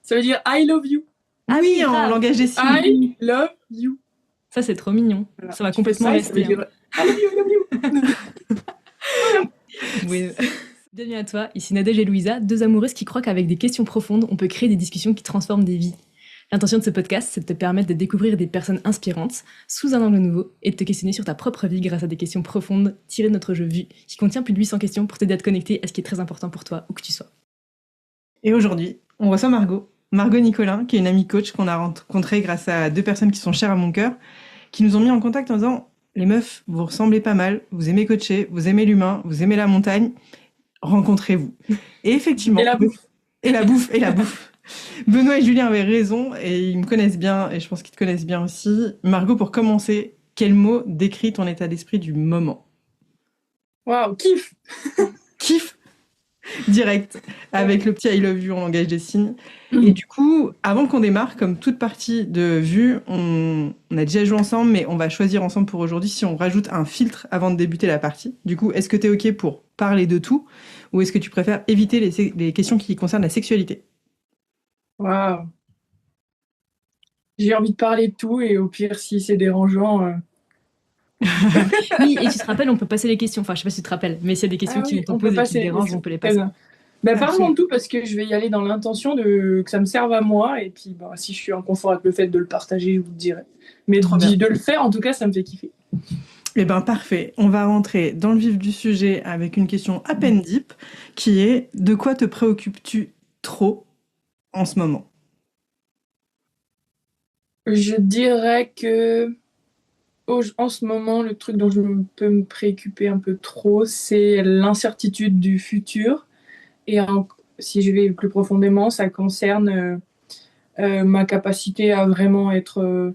Ça veut dire I love you. Ah Oui, oui, en grave. langage des signes. I love you. Ça, c'est trop mignon. Voilà. Ça va Tu fais complètement ça et ça veut rester. dire I love you, I love you. Voilà. Oui. Bienvenue à toi, ici Nadège et Louisa, deux amoureuses qui croient qu'avec des questions profondes, on peut créer des discussions qui transforment des vies. L'intention de ce podcast, c'est de te permettre de découvrir des personnes inspirantes sous un angle nouveau et de te questionner sur ta propre vie grâce à des questions profondes tirées de notre jeu Vue, qui contient plus de 800 questions pour t'aider à te connecter à ce qui est très important pour toi, où que tu sois. Et aujourd'hui, on reçoit Margot. Margot Nicolin, qui est une amie coach qu'on a rencontrée grâce à deux personnes qui sont chères à mon cœur, qui nous ont mis en contact en disant « Les meufs, vous ressemblez pas mal, vous aimez coacher, vous aimez l'humain, vous aimez la montagne, rencontrez-vous. » Et effectivement... Et la bouffe. Et la bouffe, et la bouffe. Benoît et Julien avaient raison, et ils me connaissent bien, et je pense qu'ils te connaissent bien aussi. Margot, pour commencer, quel mot décrit ton état d'esprit du moment? Waouh, kiff. Kiff direct, avec le petit I love you en langage des signes. Et du coup, avant qu'on démarre, comme toute partie de vue, on a déjà joué ensemble, mais on va choisir ensemble pour aujourd'hui si on rajoute un filtre avant de débuter la partie. Du coup, est-ce que tu es OK pour parler de tout, ou est-ce que tu préfères éviter les questions qui concernent la sexualité? Waouh. J'ai envie de parler de tout et au pire, si c'est dérangeant... Oui, et tu te rappelles, on peut passer les questions. Enfin, je sais pas si tu te rappelles, mais s'il y a des questions qui on t'ont peut posées et qui te passer les dérangent, questions. on peut les Très passer. bien. Ben, parlons Absolument. de tout parce que je vais y aller dans l'intention que ça me serve à moi et puis bah, si je suis en confort avec le fait de le partager, je vous le dirai. Mais Trop bien. de le faire, en tout cas, ça me fait kiffer. Eh ben parfait, on va rentrer dans le vif du sujet avec une question à peine deep, qui est de quoi te préoccupes-tu trop en ce moment? Je dirais que en ce moment, le truc dont peux me préoccuper un peu trop, c'est l'incertitude du futur. Et si je vais plus profondément, ça concerne ma capacité à vraiment être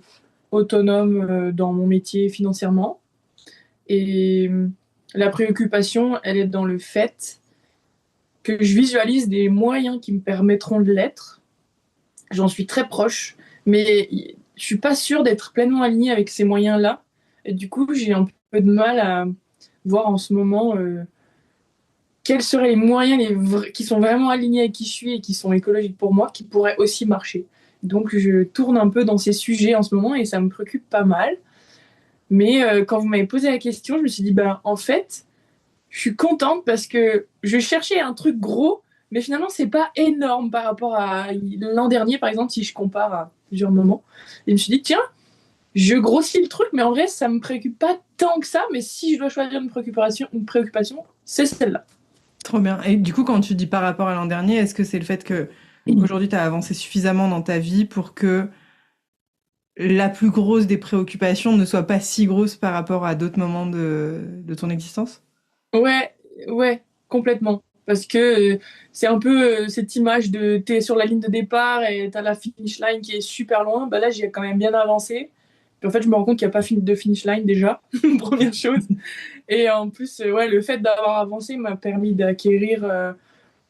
autonome dans mon métier financièrement. Et la préoccupation, elle est dans le fait que je visualise des moyens qui me permettront de l'être. J'en suis très proche, mais je suis pas sûre d'être pleinement alignée avec ces moyens-là. Et du coup, j'ai un peu de mal à voir en ce moment quels seraient les moyens qui sont vraiment alignés avec qui je suis et qui sont écologiques pour moi, qui pourraient aussi marcher. Donc, je tourne un peu dans ces sujets en ce moment et ça me préoccupe pas mal. Mais quand vous m'avez posé la question, je me suis dit, ben, en fait, je suis contente parce que je cherchais un truc gros, mais finalement, c'est pas énorme par rapport à l'an dernier, par exemple, si je compare à plusieurs moments. Et je me suis dit, tiens, je grossis le truc, mais en vrai, ça me préoccupe pas tant que ça. Mais si je dois choisir une préoccupation, c'est celle-là. Trop bien. Et du coup, quand tu dis par rapport à l'an dernier, est-ce que c'est le fait que aujourd'hui tu as avancé suffisamment dans ta vie pour que la plus grosse des préoccupations ne soit pas si grosse par rapport à d'autres moments de ton existence? Ouais, ouais, complètement. Parce que c'est un peu cette image de t'es sur la ligne de départ et t'as la finish line qui est super loin. Bah là, j'ai quand même bien avancé. Puis en fait, je me rends compte qu'il n'y a pas de finish line déjà, première chose. Et en plus, ouais, le fait d'avoir avancé m'a permis d'acquérir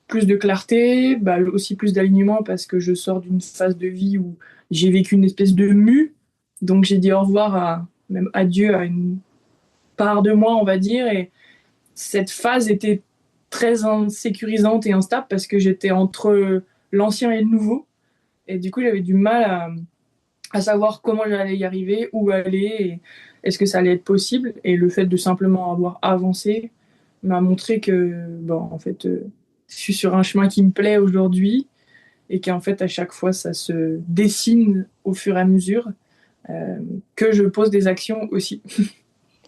plus de clarté, bah, aussi plus d'alignement parce que je sors d'une phase de vie où j'ai vécu une espèce de mue. Donc j'ai dit au revoir même adieu à une part de moi, on va dire. Et cette phase était très insécurisante et instable parce que j'étais entre l'ancien et le nouveau. Et du coup, j'avais du mal à savoir comment j'allais y arriver, où aller, et est-ce que ça allait être possible. Et le fait de simplement avoir avancé m'a montré que, bon, en fait, je suis sur un chemin qui me plaît aujourd'hui et qu'en fait, à chaque fois, ça se dessine au fur et à mesure euh, que je pose des actions aussi.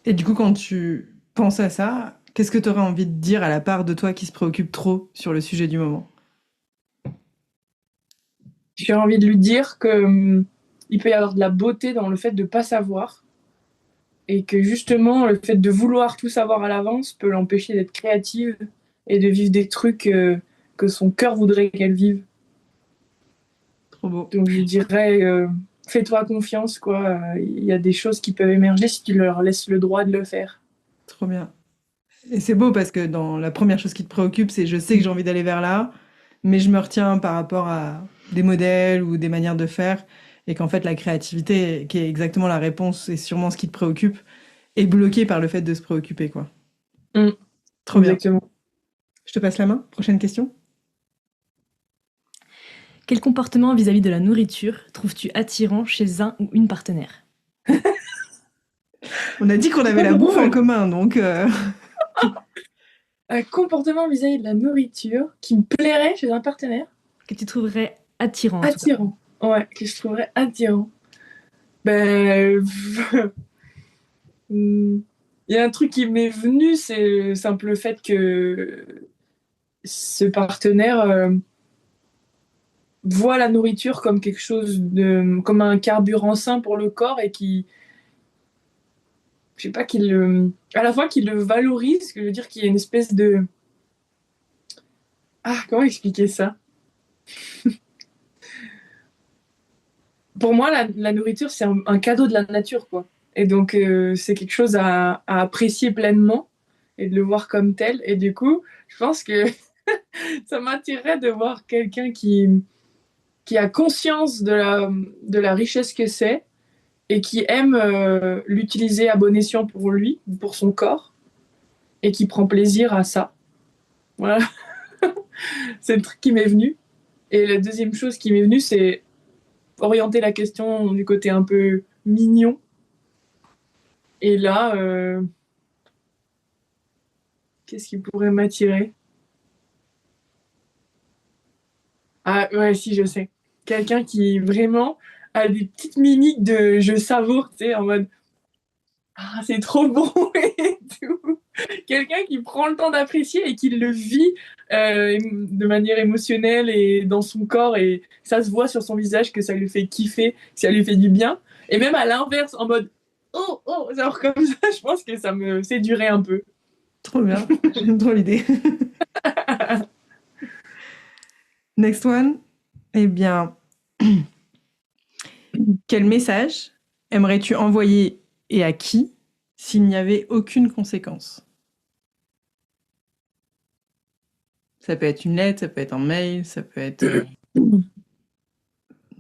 Et du coup, quand tu penses à ça, qu'est-ce que tu aurais envie de dire à la part de toi qui se préoccupe trop sur le sujet du moment? J'ai envie de lui dire que il peut y avoir de la beauté dans le fait de ne pas savoir et que justement, le fait de vouloir tout savoir à l'avance peut l'empêcher d'être créative et de vivre des trucs que son cœur voudrait qu'elle vive. Trop beau. Donc je dirais, fais-toi confiance, quoi. Il y a des choses qui peuvent émerger si tu leur laisses le droit de le faire. Trop bien. Et c'est beau parce que dans la première chose qui te préoccupe, c'est je sais que j'ai envie d'aller vers là, mais je me retiens par rapport à des modèles ou des manières de faire, et qu'en fait la créativité, qui est exactement la réponse et sûrement ce qui te préoccupe, est bloquée par le fait de se préoccuper, quoi. Mm, Trop bien. exactement. Je te passe la main. Prochaine question. Quel comportement vis-à-vis de la nourriture trouves-tu attirant chez un ou une partenaire? On a dit qu'on avait la bouffe en commun, donc... Un comportement vis-à-vis de la nourriture qui me plairait chez un partenaire. Que tu trouverais attirant, en tout cas. Attirant. Ouais, que je trouverais attirant. Ben, il y a un truc qui m'est venu, c'est le simple fait que ce partenaire voit la nourriture comme quelque chose de, comme un carburant sain pour le corps et qui, je sais pas, à la fois qu'il le valorise, ce que je veux dire qu'il y a une espèce de, comment expliquer ça? Pour moi, la nourriture, c'est un cadeau de la nature, quoi. Et donc, c'est quelque chose à apprécier pleinement et de le voir comme tel. Et du coup, je pense que ça m'attirerait de voir quelqu'un qui a conscience de la richesse que c'est et qui aime l'utiliser à bon escient pour lui, pour son corps, et qui prend plaisir à ça. Voilà, c'est le truc qui m'est venu. Et la deuxième chose qui m'est venue, c'est orienter la question du côté un peu mignon. Et là, qu'est-ce qui pourrait m'attirer? Ah ouais, si, je sais. Quelqu'un qui vraiment a des petites mimiques de je savoure, tu sais, en mode ah, c'est trop bon et tout. Quelqu'un qui prend le temps d'apprécier et qui le vit de manière émotionnelle et dans son corps et ça se voit sur son visage que ça lui fait kiffer, que ça lui fait du bien. Et même à l'inverse, en mode oh, genre comme ça, je pense que ça me séduirait un peu. Trop bien, j'aime trop l'idée. Next one. Eh bien, quel message aimerais-tu envoyer et à qui s'il n'y avait aucune conséquence? Ça peut être une lettre, ça peut être un mail, ça peut être une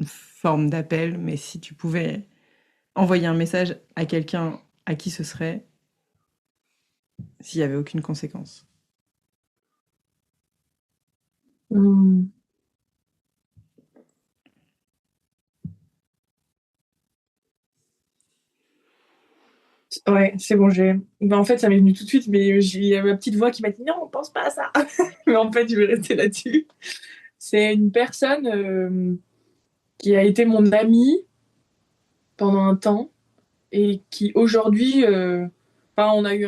forme d'appel, mais si tu pouvais envoyer un message à quelqu'un, à qui ce serait s'il n'y avait aucune conséquence? Hmm. Ouais, c'est bon, Ben, en fait, ça m'est venu tout de suite, mais j'ai ma petite voix qui m'a dit non, on pense pas à ça. Mais en fait, je vais rester là-dessus. C'est une personne qui a été mon amie pendant un temps et qui aujourd'hui, enfin, on a eu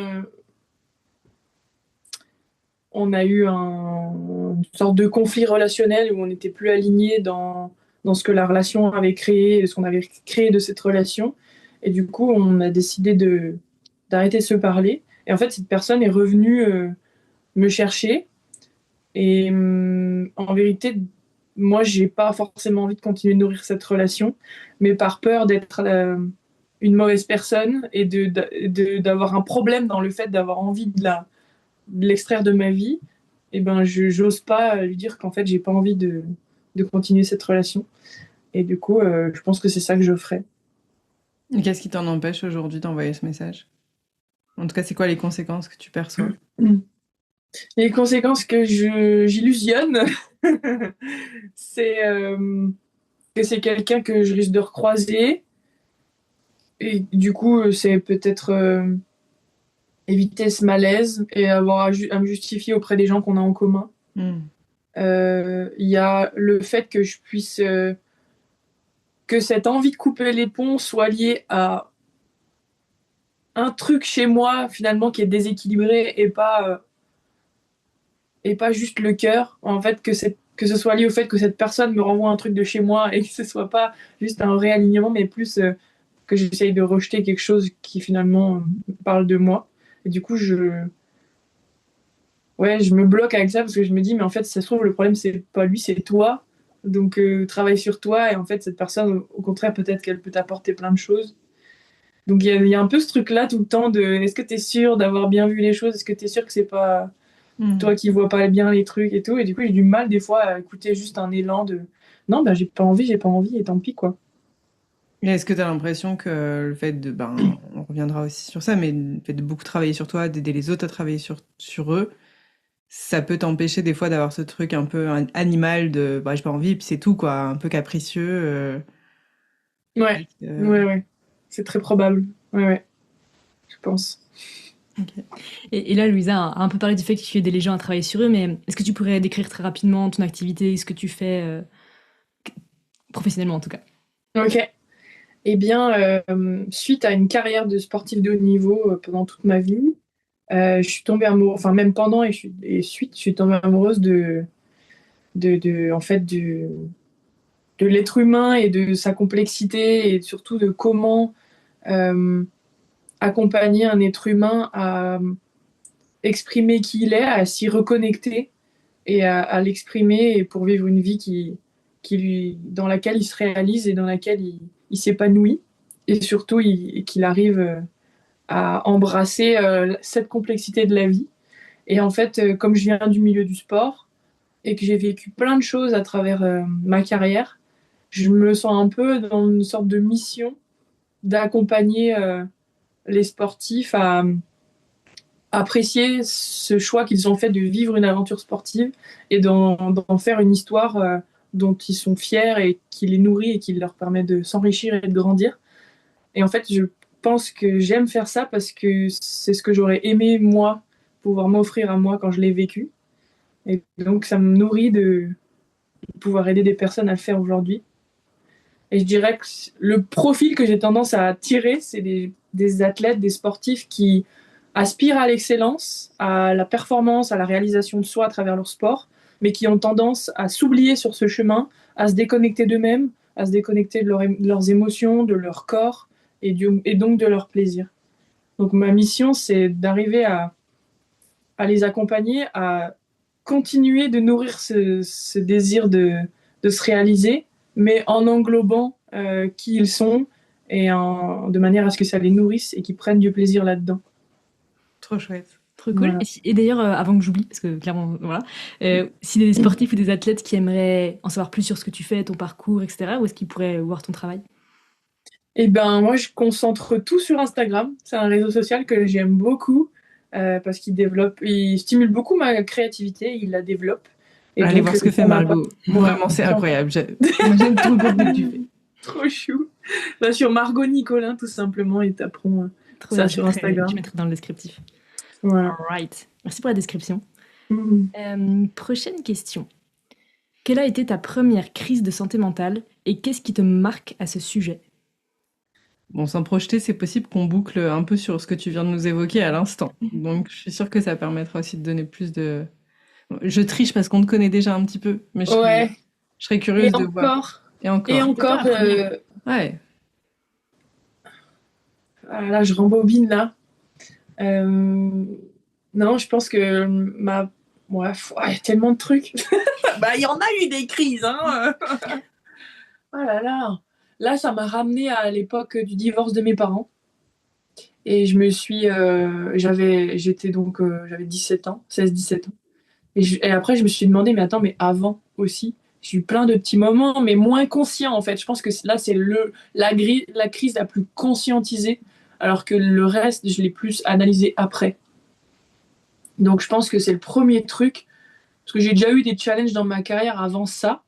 une sorte de conflit relationnel où on n'était plus alignés dans ce que la relation avait créé, ce qu'on avait créé de cette relation. Et du coup, on a décidé d'arrêter de se parler. Et en fait, cette personne est revenue me chercher. Et en vérité, moi, j'ai pas forcément envie de continuer de nourrir cette relation, mais par peur d'être une mauvaise personne et d'avoir un problème dans le fait d'avoir envie de l'extraire de ma vie, et ben, j'ose pas lui dire qu'en fait, j'ai pas envie de continuer cette relation. Et du coup, je pense que c'est ça que je ferais. Et qu'est-ce qui t'en empêche aujourd'hui d'envoyer ce message? En tout cas, c'est quoi les conséquences que tu perçois? Les conséquences que j'illusionne, c'est que c'est quelqu'un que je risque de recroiser. Et du coup, c'est peut-être éviter ce malaise et avoir à me justifier auprès des gens qu'on a en commun. Hmm. Il y a le fait que je puisse que cette envie de couper les ponts soit liée à un truc chez moi finalement qui est déséquilibré et pas juste le cœur. En fait, que ce soit lié au fait que cette personne me renvoie un truc de chez moi et que ce soit pas juste un réalignement, mais plus que j'essaye de rejeter quelque chose qui finalement parle de moi. Et du coup, ouais, je me bloque avec ça parce que je me dis, mais en fait, si ça se trouve, le problème, c'est pas lui, c'est toi. Donc, travaille sur toi. Et en fait, cette personne, au contraire, peut-être qu'elle peut t'apporter plein de choses. Donc, il y a un peu ce truc-là tout le temps de est-ce que tu es sûr d'avoir bien vu les choses? Est-ce que tu es sûr que c'est pas Hmm. toi qui vois pas bien les trucs et tout? Et du coup, j'ai du mal des fois à écouter juste un élan de non, bah, j'ai pas envie et tant pis, quoi. Et est-ce que tu as l'impression que le fait de, on reviendra aussi sur ça, mais le fait de beaucoup travailler sur toi, d'aider les autres à travailler sur eux, ça peut t'empêcher des fois d'avoir ce truc un peu animal de bah, j'ai pas envie, et puis c'est tout, quoi, un peu capricieux. Ouais, ouais. C'est très probable. Ouais, je pense. Ok. Et là, Louisa a un peu parlé du fait que tu aides les gens à travailler sur eux, mais est-ce que tu pourrais décrire très rapidement ton activité, ce que tu fais professionnellement en tout cas? Ok. Eh bien, suite à une carrière de sportif de haut niveau pendant toute ma vie, je suis tombée amoureuse, enfin même pendant je suis tombée amoureuse en fait, de l'être humain et de sa complexité et surtout de comment euh, accompagner un être humain à exprimer qui il est, à s'y reconnecter et à l'exprimer et pour vivre une vie dans laquelle il se réalise et dans laquelle il s'épanouit et surtout qu'il arrive à embrasser cette complexité de la vie. Et en fait, comme je viens du milieu du sport et que j'ai vécu plein de choses à travers ma carrière, je me sens un peu dans une sorte de mission d'accompagner les sportifs à apprécier ce choix qu'ils ont fait de vivre une aventure sportive et d'en faire une histoire dont ils sont fiers et qui les nourrit et qui leur permet de s'enrichir et de grandir. Et en fait, je pense que j'aime faire ça parce que c'est ce que j'aurais aimé, moi, pouvoir m'offrir à moi quand je l'ai vécu. Et donc, ça me nourrit de pouvoir aider des personnes à le faire aujourd'hui. Et je dirais que le profil que j'ai tendance à tirer, c'est des athlètes, des sportifs qui aspirent à l'excellence, à la performance, à la réalisation de soi à travers leur sport, mais qui ont tendance à s'oublier sur ce chemin, à se déconnecter d'eux-mêmes, à se déconnecter de leurs émotions, de leur corps et donc de leur plaisir. Donc ma mission, c'est d'arriver à les accompagner, à continuer de nourrir ce désir de se réaliser, mais en englobant qui ils sont de manière à ce que ça les nourrisse et qu'ils prennent du plaisir là-dedans. Trop chouette. Trop cool. Voilà. Et d'ailleurs, avant que j'oublie, parce que clairement, voilà, s'il y a des sportifs ou des athlètes qui aimeraient en savoir plus sur ce que tu fais, ton parcours, etc., où est-ce qu'ils pourraient voir ton travail? Et ben moi, je concentre tout sur Instagram. C'est un réseau social que j'aime beaucoup parce il stimule beaucoup ma créativité, il la développe. Et Allez donc, voir ce que fait ça m'apporte Margot. Vraiment, c'est incroyable. Moi, j'aime trop le contenu que tu fais. trop chou. Bah, sur Margot Nicolin, tout simplement, ils taperont Trop ça bien, sur je Instagram. mettrai dans le descriptif. Voilà. Alright. Merci pour la description. Mhm. Prochaine question. Quelle a été ta première crise de santé mentale et qu'est-ce qui te marque à ce sujet? Bon, sans projeter, c'est possible qu'on boucle un peu sur ce que tu viens de nous évoquer à l'instant. Donc, je suis sûre que ça permettra aussi de donner plus de... Je triche parce qu'on te connaît déjà un petit peu, mais Ouais. je serais Et curieuse de voir. encore, Et et encore. Peut-être pas encore, la première. Ouais. là, je rembobine là. Euh, non, je pense que ouais, il y a tellement de trucs. Bah, il y en a eu des crises, hein. Oh là là. Là, ça m'a ramené à l'époque du divorce de mes parents. Et j'avais 17 ans, 16 17 ans. Et après, je me suis demandé, mais attends, mais avant aussi, j'ai eu plein de petits moments, mais moins conscients en fait. Je pense que là, c'est la crise la plus conscientisée, alors que le reste, je l'ai plus analysé après. Donc, je pense que c'est le premier truc, parce que j'ai déjà eu des challenges dans ma carrière avant ça,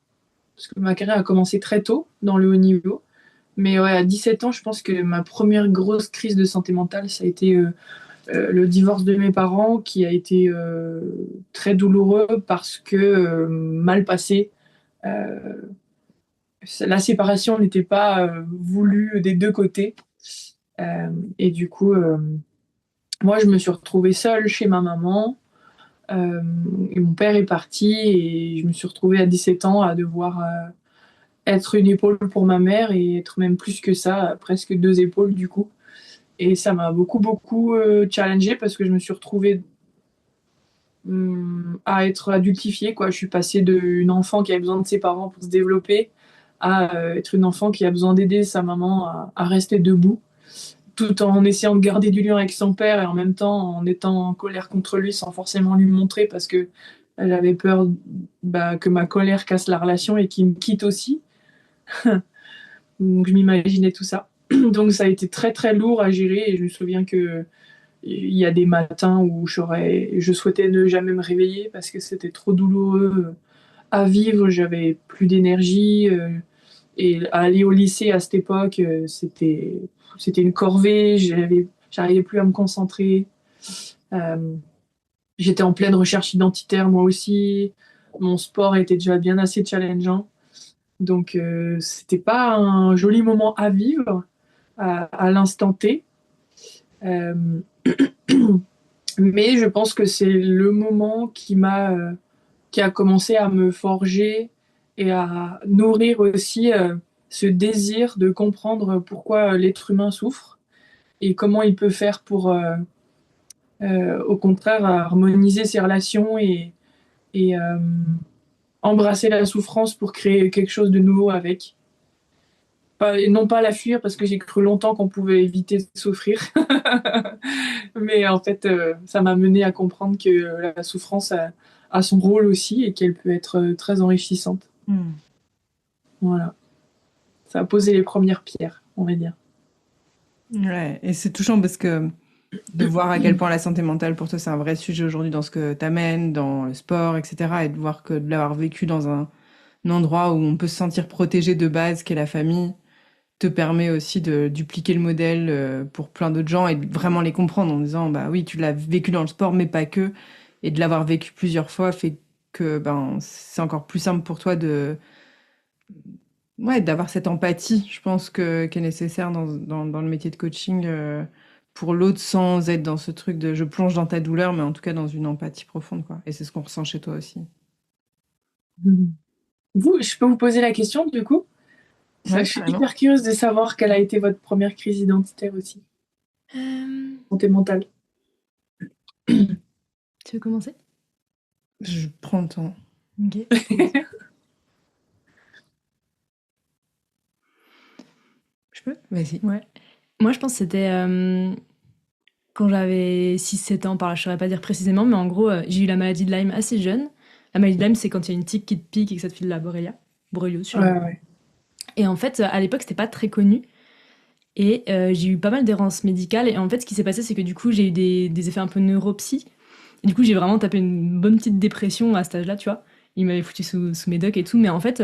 parce que ma carrière a commencé très tôt dans le haut niveau. Mais ouais, à 17 ans, je pense que ma première grosse crise de santé mentale, ça a été le divorce de mes parents qui a été très douloureux parce que mal passé. Euh, la séparation n'était pas voulue des deux côtés. Et du coup, moi, je me suis retrouvée seule chez ma maman. Et mon père est parti et je me suis retrouvée à 17 ans à devoir être une épaule pour ma mère et être même plus que ça, presque deux épaules du coup. Et ça m'a beaucoup challengée parce que je me suis retrouvée à être adultifiée, quoi. Je suis passée d'une enfant qui avait besoin de ses parents pour se développer à être une enfant qui a besoin d'aider sa maman à rester debout, tout en essayant de garder du lien avec son père et en même temps en étant en colère contre lui sans forcément lui montrer parce que j'avais peur que ma colère casse la relation et qu'il me quitte aussi. Donc je m'imaginais tout ça. Donc ça a été très très lourd à gérer et je me souviens que il y a des matins où je souhaitais ne jamais me réveiller parce que c'était trop douloureux à vivre, j'avais plus d'énergie. Et aller au lycée à cette époque, c'était une corvée, j'arrivais plus à me concentrer. Euh, J'étais en pleine recherche identitaire moi aussi. Mon sport était déjà bien assez challengeant. Donc, c'était pas un joli moment à vivre à l'instant T. Euh, mais je pense que c'est le moment qui a commencé à me forger et à nourrir aussi ce désir de comprendre pourquoi l'être humain souffre et comment il peut faire pour, au contraire, harmoniser ses relations et embrasser la souffrance pour créer quelque chose de nouveau avec. Et non pas la fuir parce que j'ai cru longtemps qu'on pouvait éviter de souffrir. Mais en fait, ça m'a mené à comprendre que la souffrance a son rôle aussi et qu'elle peut être très enrichissante. Voilà. Ça a posé les premières pierres, on va dire. Ouais, et c'est touchant parce que de voir à quel point la santé mentale pour toi c'est un vrai sujet aujourd'hui dans ce que t'amènes, dans le sport, etc. Et de voir que de l'avoir vécu dans un endroit où on peut se sentir protégé de base, qu'est la famille, te permet aussi de dupliquer le modèle pour plein d'autres gens et de vraiment les comprendre en disant bah oui, tu l'as vécu dans le sport, mais pas que. Et de l'avoir vécu plusieurs fois fait que ben c'est encore plus simple pour toi de ouais, d'avoir cette empathie, je pense qui est nécessaire dans le métier de coaching pour l'autre sans être dans ce truc de je plonge dans ta douleur, mais en tout cas dans une empathie profonde, quoi. Et c'est ce qu'on ressent chez toi aussi. Vous, je peux vous poser la question du coup? Ouais, Je suis carrément. hyper curieuse de savoir quelle a été votre première crise identitaire aussi, santé mentale. Tu veux commencer? Je prends le temps. Ok. Je peux? Vas-y. Ouais. Moi, je pense que c'était quand j'avais 6-7 ans, par là, je saurais pas dire précisément, mais en gros, j'ai eu la maladie de Lyme assez jeune. La maladie de Lyme, c'est quand il y a une tique qui te pique et que ça te file la borréliose, je sais jamais. Ouais. Et en fait, à l'époque, c'était pas très connu. Et j'ai eu pas mal d'errances médicales. Et en fait, ce qui s'est passé, c'est que du coup, j'ai eu des effets un peu neuropsy. Et du coup, j'ai vraiment tapé une bonne petite dépression à cet âge-là, tu vois. Il m'avait foutu sous médoc et tout. Mais en fait,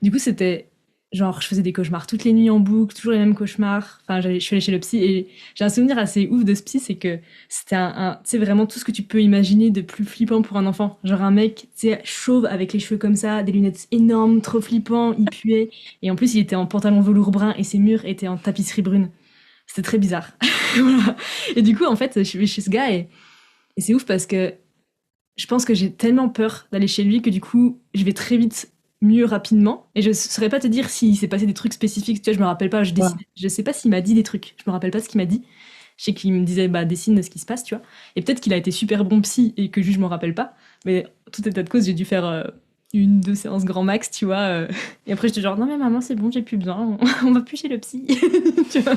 du coup, c'était genre, je faisais des cauchemars toutes les nuits en boucle, toujours les mêmes cauchemars. Enfin, je suis allée chez le psy et j'ai un souvenir assez ouf de ce psy, c'est que c'était tu sais, vraiment tout ce que tu peux imaginer de plus flippant pour un enfant. Genre un mec, tu sais, chauve avec les cheveux comme ça, des lunettes énormes, trop flippant, il puait. Et en plus, il était en pantalon velours brun et ses murs étaient en tapisserie brune. C'était très bizarre. Voilà. Et du coup, en fait, je vais chez ce gars et c'est ouf parce que je pense que j'ai tellement peur d'aller chez lui que du coup, je vais très vite mieux rapidement. Et je saurais pas te dire s'il s'est passé des trucs spécifiques. Tu vois, je me rappelle pas. Ouais. Je sais pas s'il m'a dit des trucs. Je me rappelle pas ce qu'il m'a dit. Je sais qu'il me disait, bah, dessine ce qui se passe, tu vois. Et peut-être qu'il a été super bon psy et que juste je m'en rappelle pas. Mais tout état de cause, j'ai dû faire 1-2 séances grand max, tu vois. Et après, j'étais genre, non, mais maman, c'est bon, j'ai plus besoin. On va plus chez le psy. Tu vois.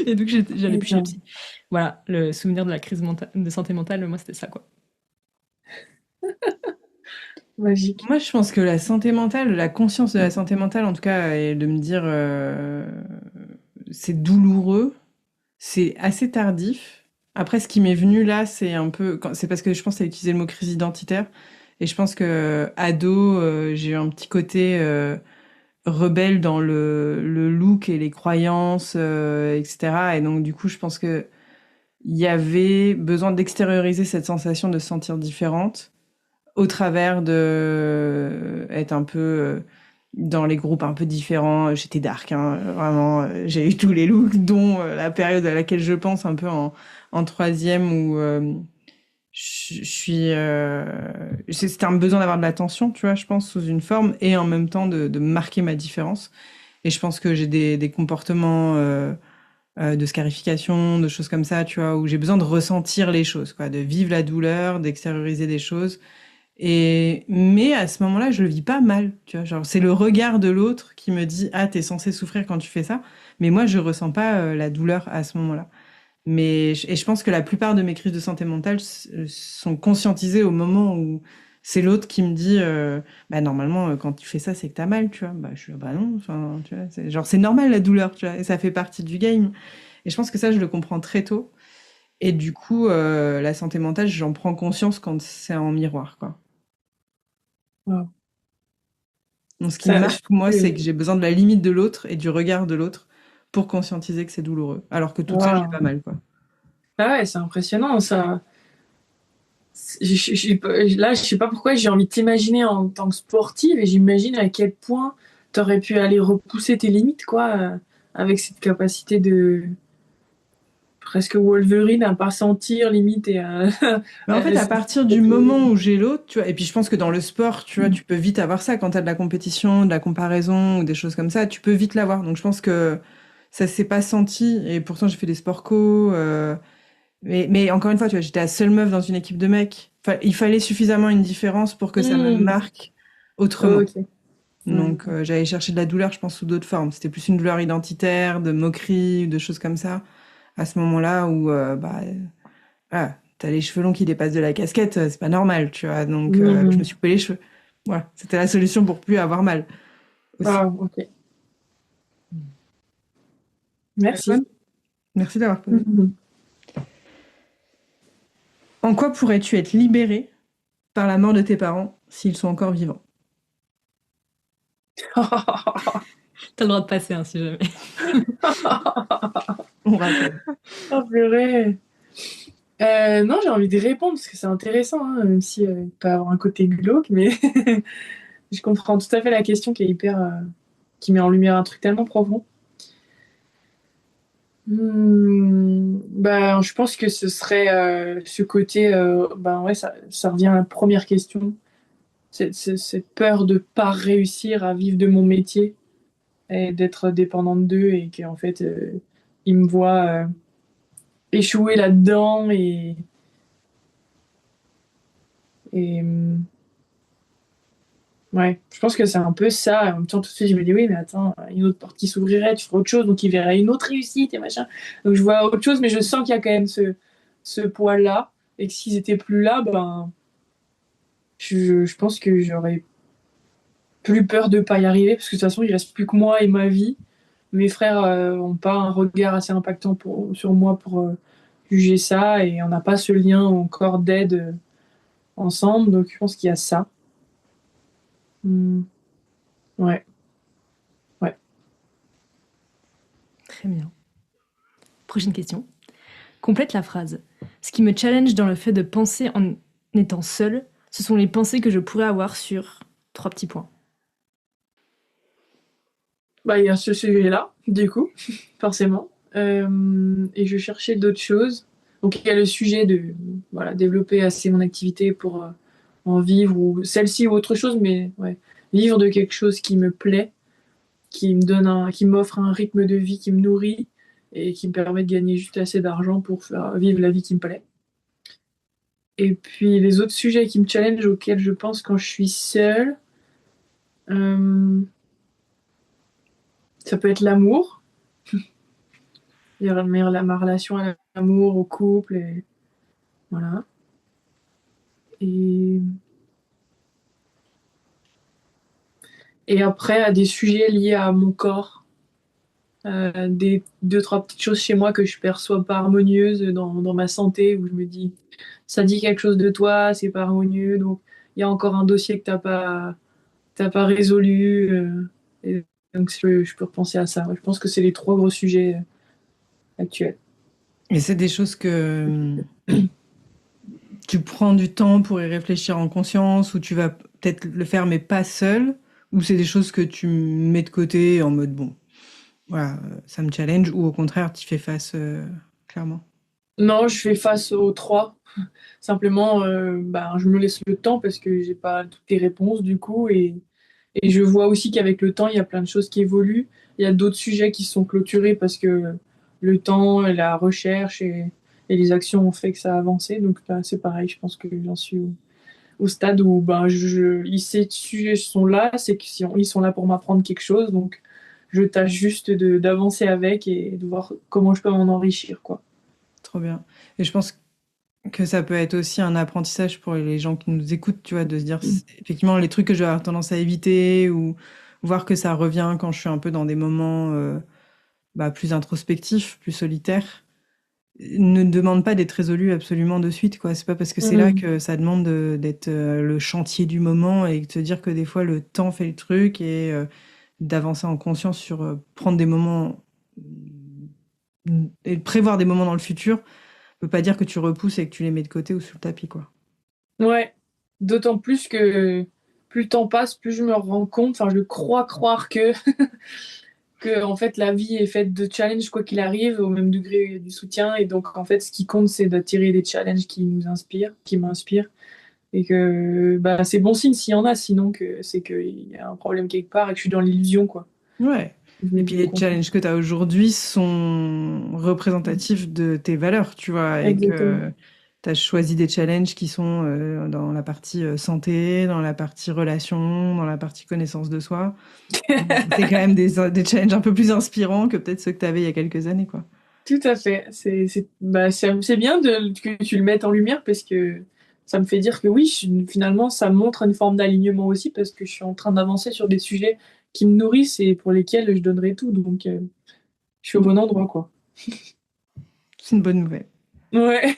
Et donc, j'allais plus chez le psy. Voilà, le souvenir de la crise de santé mentale, moi, c'était ça, quoi. Magique. Moi, je pense que la santé mentale, la conscience de la santé mentale, en tout cas, et de me dire c'est douloureux, c'est assez tardif. Après, ce qui m'est venu là, c'est un peu, c'est parce que je pense que tu as utilisé le mot crise identitaire, et je pense que ado, j'ai eu un petit côté rebelle dans le look et les croyances, etc. Et donc, du coup, je pense que il y avait besoin d'extérioriser cette sensation de se sentir différente au travers de être un peu dans les groupes un peu différents. J'étais dark, hein, vraiment. J'ai eu tous les looks, dont la période à laquelle je pense, un peu en troisième, où je suis... c'était un besoin d'avoir de l'attention, tu vois, je pense, sous une forme, et en même temps de marquer ma différence. Et je pense que j'ai des comportements de scarification, de choses comme ça, tu vois, où j'ai besoin de ressentir les choses, quoi, de vivre la douleur, d'extérioriser des choses. Mais à ce moment-là, je le vis pas mal, tu vois. Genre, c'est le regard de l'autre qui me dit, ah, t'es censé souffrir quand tu fais ça. Mais moi, je ressens pas la douleur à ce moment-là. Et je pense que la plupart de mes crises de santé mentale sont conscientisées au moment où c'est l'autre qui me dit, bah, normalement, quand tu fais ça, c'est que t'as mal, tu vois. Bah, je suis, bah non, enfin, tu vois, c'est normal la douleur, tu vois. Et ça fait partie du game. Et je pense que ça, je le comprends très tôt. Et du coup, la santé mentale, j'en prends conscience quand c'est en miroir, quoi. Wow. Donc, ce qui me Ça, marque, moi, c'est que j'ai besoin de la limite de l'autre et du regard de l'autre pour conscientiser que c'est douloureux. Alors que toute seule, j'ai pas wow. mal, quoi. Ah ouais, c'est impressionnant ça. Là, je sais pas pourquoi j'ai envie de t'imaginer en tant que sportive et j'imagine à quel point t'aurais pu aller repousser tes limites, quoi, avec cette capacité de presque Wolverine à pas sentir limite et à, Mais en fait, à partir du moment où j'ai l'autre, tu vois, et puis je pense que dans le sport, tu vois, tu peux vite avoir ça quand t'as de la compétition, de la comparaison ou des choses comme ça, tu peux vite l'avoir. Donc je pense que ça s'est pas senti, et pourtant j'ai fait des sports co, mais encore une fois, tu vois, j'étais la seule meuf dans une équipe de mecs. Enfin, il fallait suffisamment une différence pour que ça me Hmm. marque autrement. Ok. Ouais. Donc j'allais chercher de la douleur, je pense, sous d'autres formes. C'était plus une douleur identitaire, de moquerie, de choses comme ça. À ce moment-là où, voilà, t'as les cheveux longs qui dépassent de la casquette, c'est pas normal, tu vois. Donc je me Mhm. suis coupé les cheveux. Voilà, c'était la solution pour plus avoir mal aussi. Wow, ok. Merci. Antoine, merci d'avoir posé. Mhm. En quoi pourrais-tu être libéré par la mort de tes parents s'ils sont encore vivants? T'as le droit de passer, hein, si jamais. On rappelle. Oh, purée. Non, j'ai envie de répondre parce que c'est intéressant, hein, même si il peut avoir un côté glauque, mais je comprends tout à fait la question qui est qui met en lumière un truc tellement profond. Ben, je pense que ce serait ce côté, ben ouais, ça revient à la première question, cette peur de pas réussir à vivre de mon métier et d'être dépendante d'eux et qu'en fait, ils me voient échouer là-dedans et ouais, je pense que c'est un peu ça. En même temps, tout de suite, je me dis, oui, mais attends, une autre porte qui s'ouvrirait, tu ferais autre chose, donc il verrait une autre réussite et machin. Donc je vois autre chose, mais je sens qu'il y a quand même ce poids-là. Et que s'ils étaient plus là, ben, je pense que j'aurais plus peur de pas y arriver, parce que de toute façon, il reste plus que moi et ma vie. Mes frères ont pas un regard assez impactant sur moi pour juger ça, et on n'a pas ce lien encore d'aide ensemble, donc je pense qu'il y a ça. Hmm, ouais, ouais. Très bien. Prochaine question. Complète la phrase. Ce qui me challenge dans le fait de penser en étant seule, ce sont les pensées que je pourrais avoir sur trois petits points. Bah, il y a ce sujet-là, du coup, forcément. Et je cherchais d'autres choses. Donc, il y a le sujet de voilà, développer assez mon activité pour en vivre, ou celle-ci ou autre chose, mais ouais, vivre de quelque chose qui me plaît, qui m'offre un rythme de vie qui me nourrit et qui me permet de gagner juste assez d'argent pour faire vivre la vie qui me plaît. Et puis, les autres sujets qui me challengent, auxquels je pense quand je suis seule, euh, ça peut être l'amour. Ma relation à l'amour, au couple, et voilà. Et, et après, à des sujets liés à mon corps, des deux, trois petites choses chez moi que je perçois pas harmonieuses dans ma santé, où je me dis, ça dit quelque chose de toi, c'est pas harmonieux, donc il y a encore un dossier que t'as pas résolu. Et donc je peux repenser à ça. Je pense que c'est les trois gros sujets actuels. Et c'est des choses que tu prends du temps pour y réfléchir en conscience, ou tu vas peut-être le faire, mais pas seul, ou c'est des choses que tu mets de côté en mode, bon, voilà, ça me challenge, ou au contraire, tu fais face clairement. Non, je fais face aux trois. Simplement, ben, je me laisse le temps parce que j'ai pas toutes les réponses du coup. Et je vois aussi qu'avec le temps, il y a plein de choses qui évoluent. Il y a d'autres sujets qui sont clôturés parce que le temps, et la recherche et les actions ont fait que ça a avancé. Donc ben, c'est pareil, je pense que j'en suis au stade où ben, ces sujets sont là, c'est qu'ils sont là pour m'apprendre quelque chose. Donc je tâche juste d'avancer avec et de voir comment je peux m'en enrichir, quoi. Trop bien. Et je pense que ça peut être aussi un apprentissage pour les gens qui nous écoutent, tu vois, de se dire, effectivement, les trucs que je vais avoir tendance à éviter, ou voir que ça revient quand je suis un peu dans des moments plus introspectifs, plus solitaires. ne demande pas d'être résolu absolument de suite, quoi. C'est pas parce que c'est là Mhm. que ça demande d'être le chantier du moment et de te dire que des fois le temps fait le truc et d'avancer en conscience sur prendre des moments et prévoir des moments dans le futur veut pas dire que tu repousses et que tu les mets de côté ou sous le tapis, quoi. Ouais, d'autant plus que plus le temps passe, plus je me rends compte, enfin je crois croire que en fait la vie est faite de challenges quoi qu'il arrive, au même degré du soutien, et donc en fait ce qui compte c'est d'attirer des challenges qui nous inspirent, qui m'inspirent, et que bah c'est bon signe s'il y en a, sinon que c'est qu'il y a un problème quelque part et que je suis dans l'illusion quoi. Ouais. Je Et me puis dis au les contraire. challenges que tu as aujourd'hui sont représentatifs de tes valeurs, tu vois, et Exactement. que tu as choisi des challenges qui sont dans la partie santé, dans la partie relation, dans la partie connaissance de soi. C'est quand même des challenges un peu plus inspirants que peut-être ceux que tu avais il y a quelques années, quoi. Tout à fait. Bah, c'est bien que tu le mettes en lumière parce que ça me fait dire que oui, finalement, ça montre une forme d'alignement aussi parce que je suis en train d'avancer sur des sujets qui me nourrissent et pour lesquels je donnerai tout. Donc, je suis au bon endroit, quoi. C'est une bonne nouvelle. Ouais.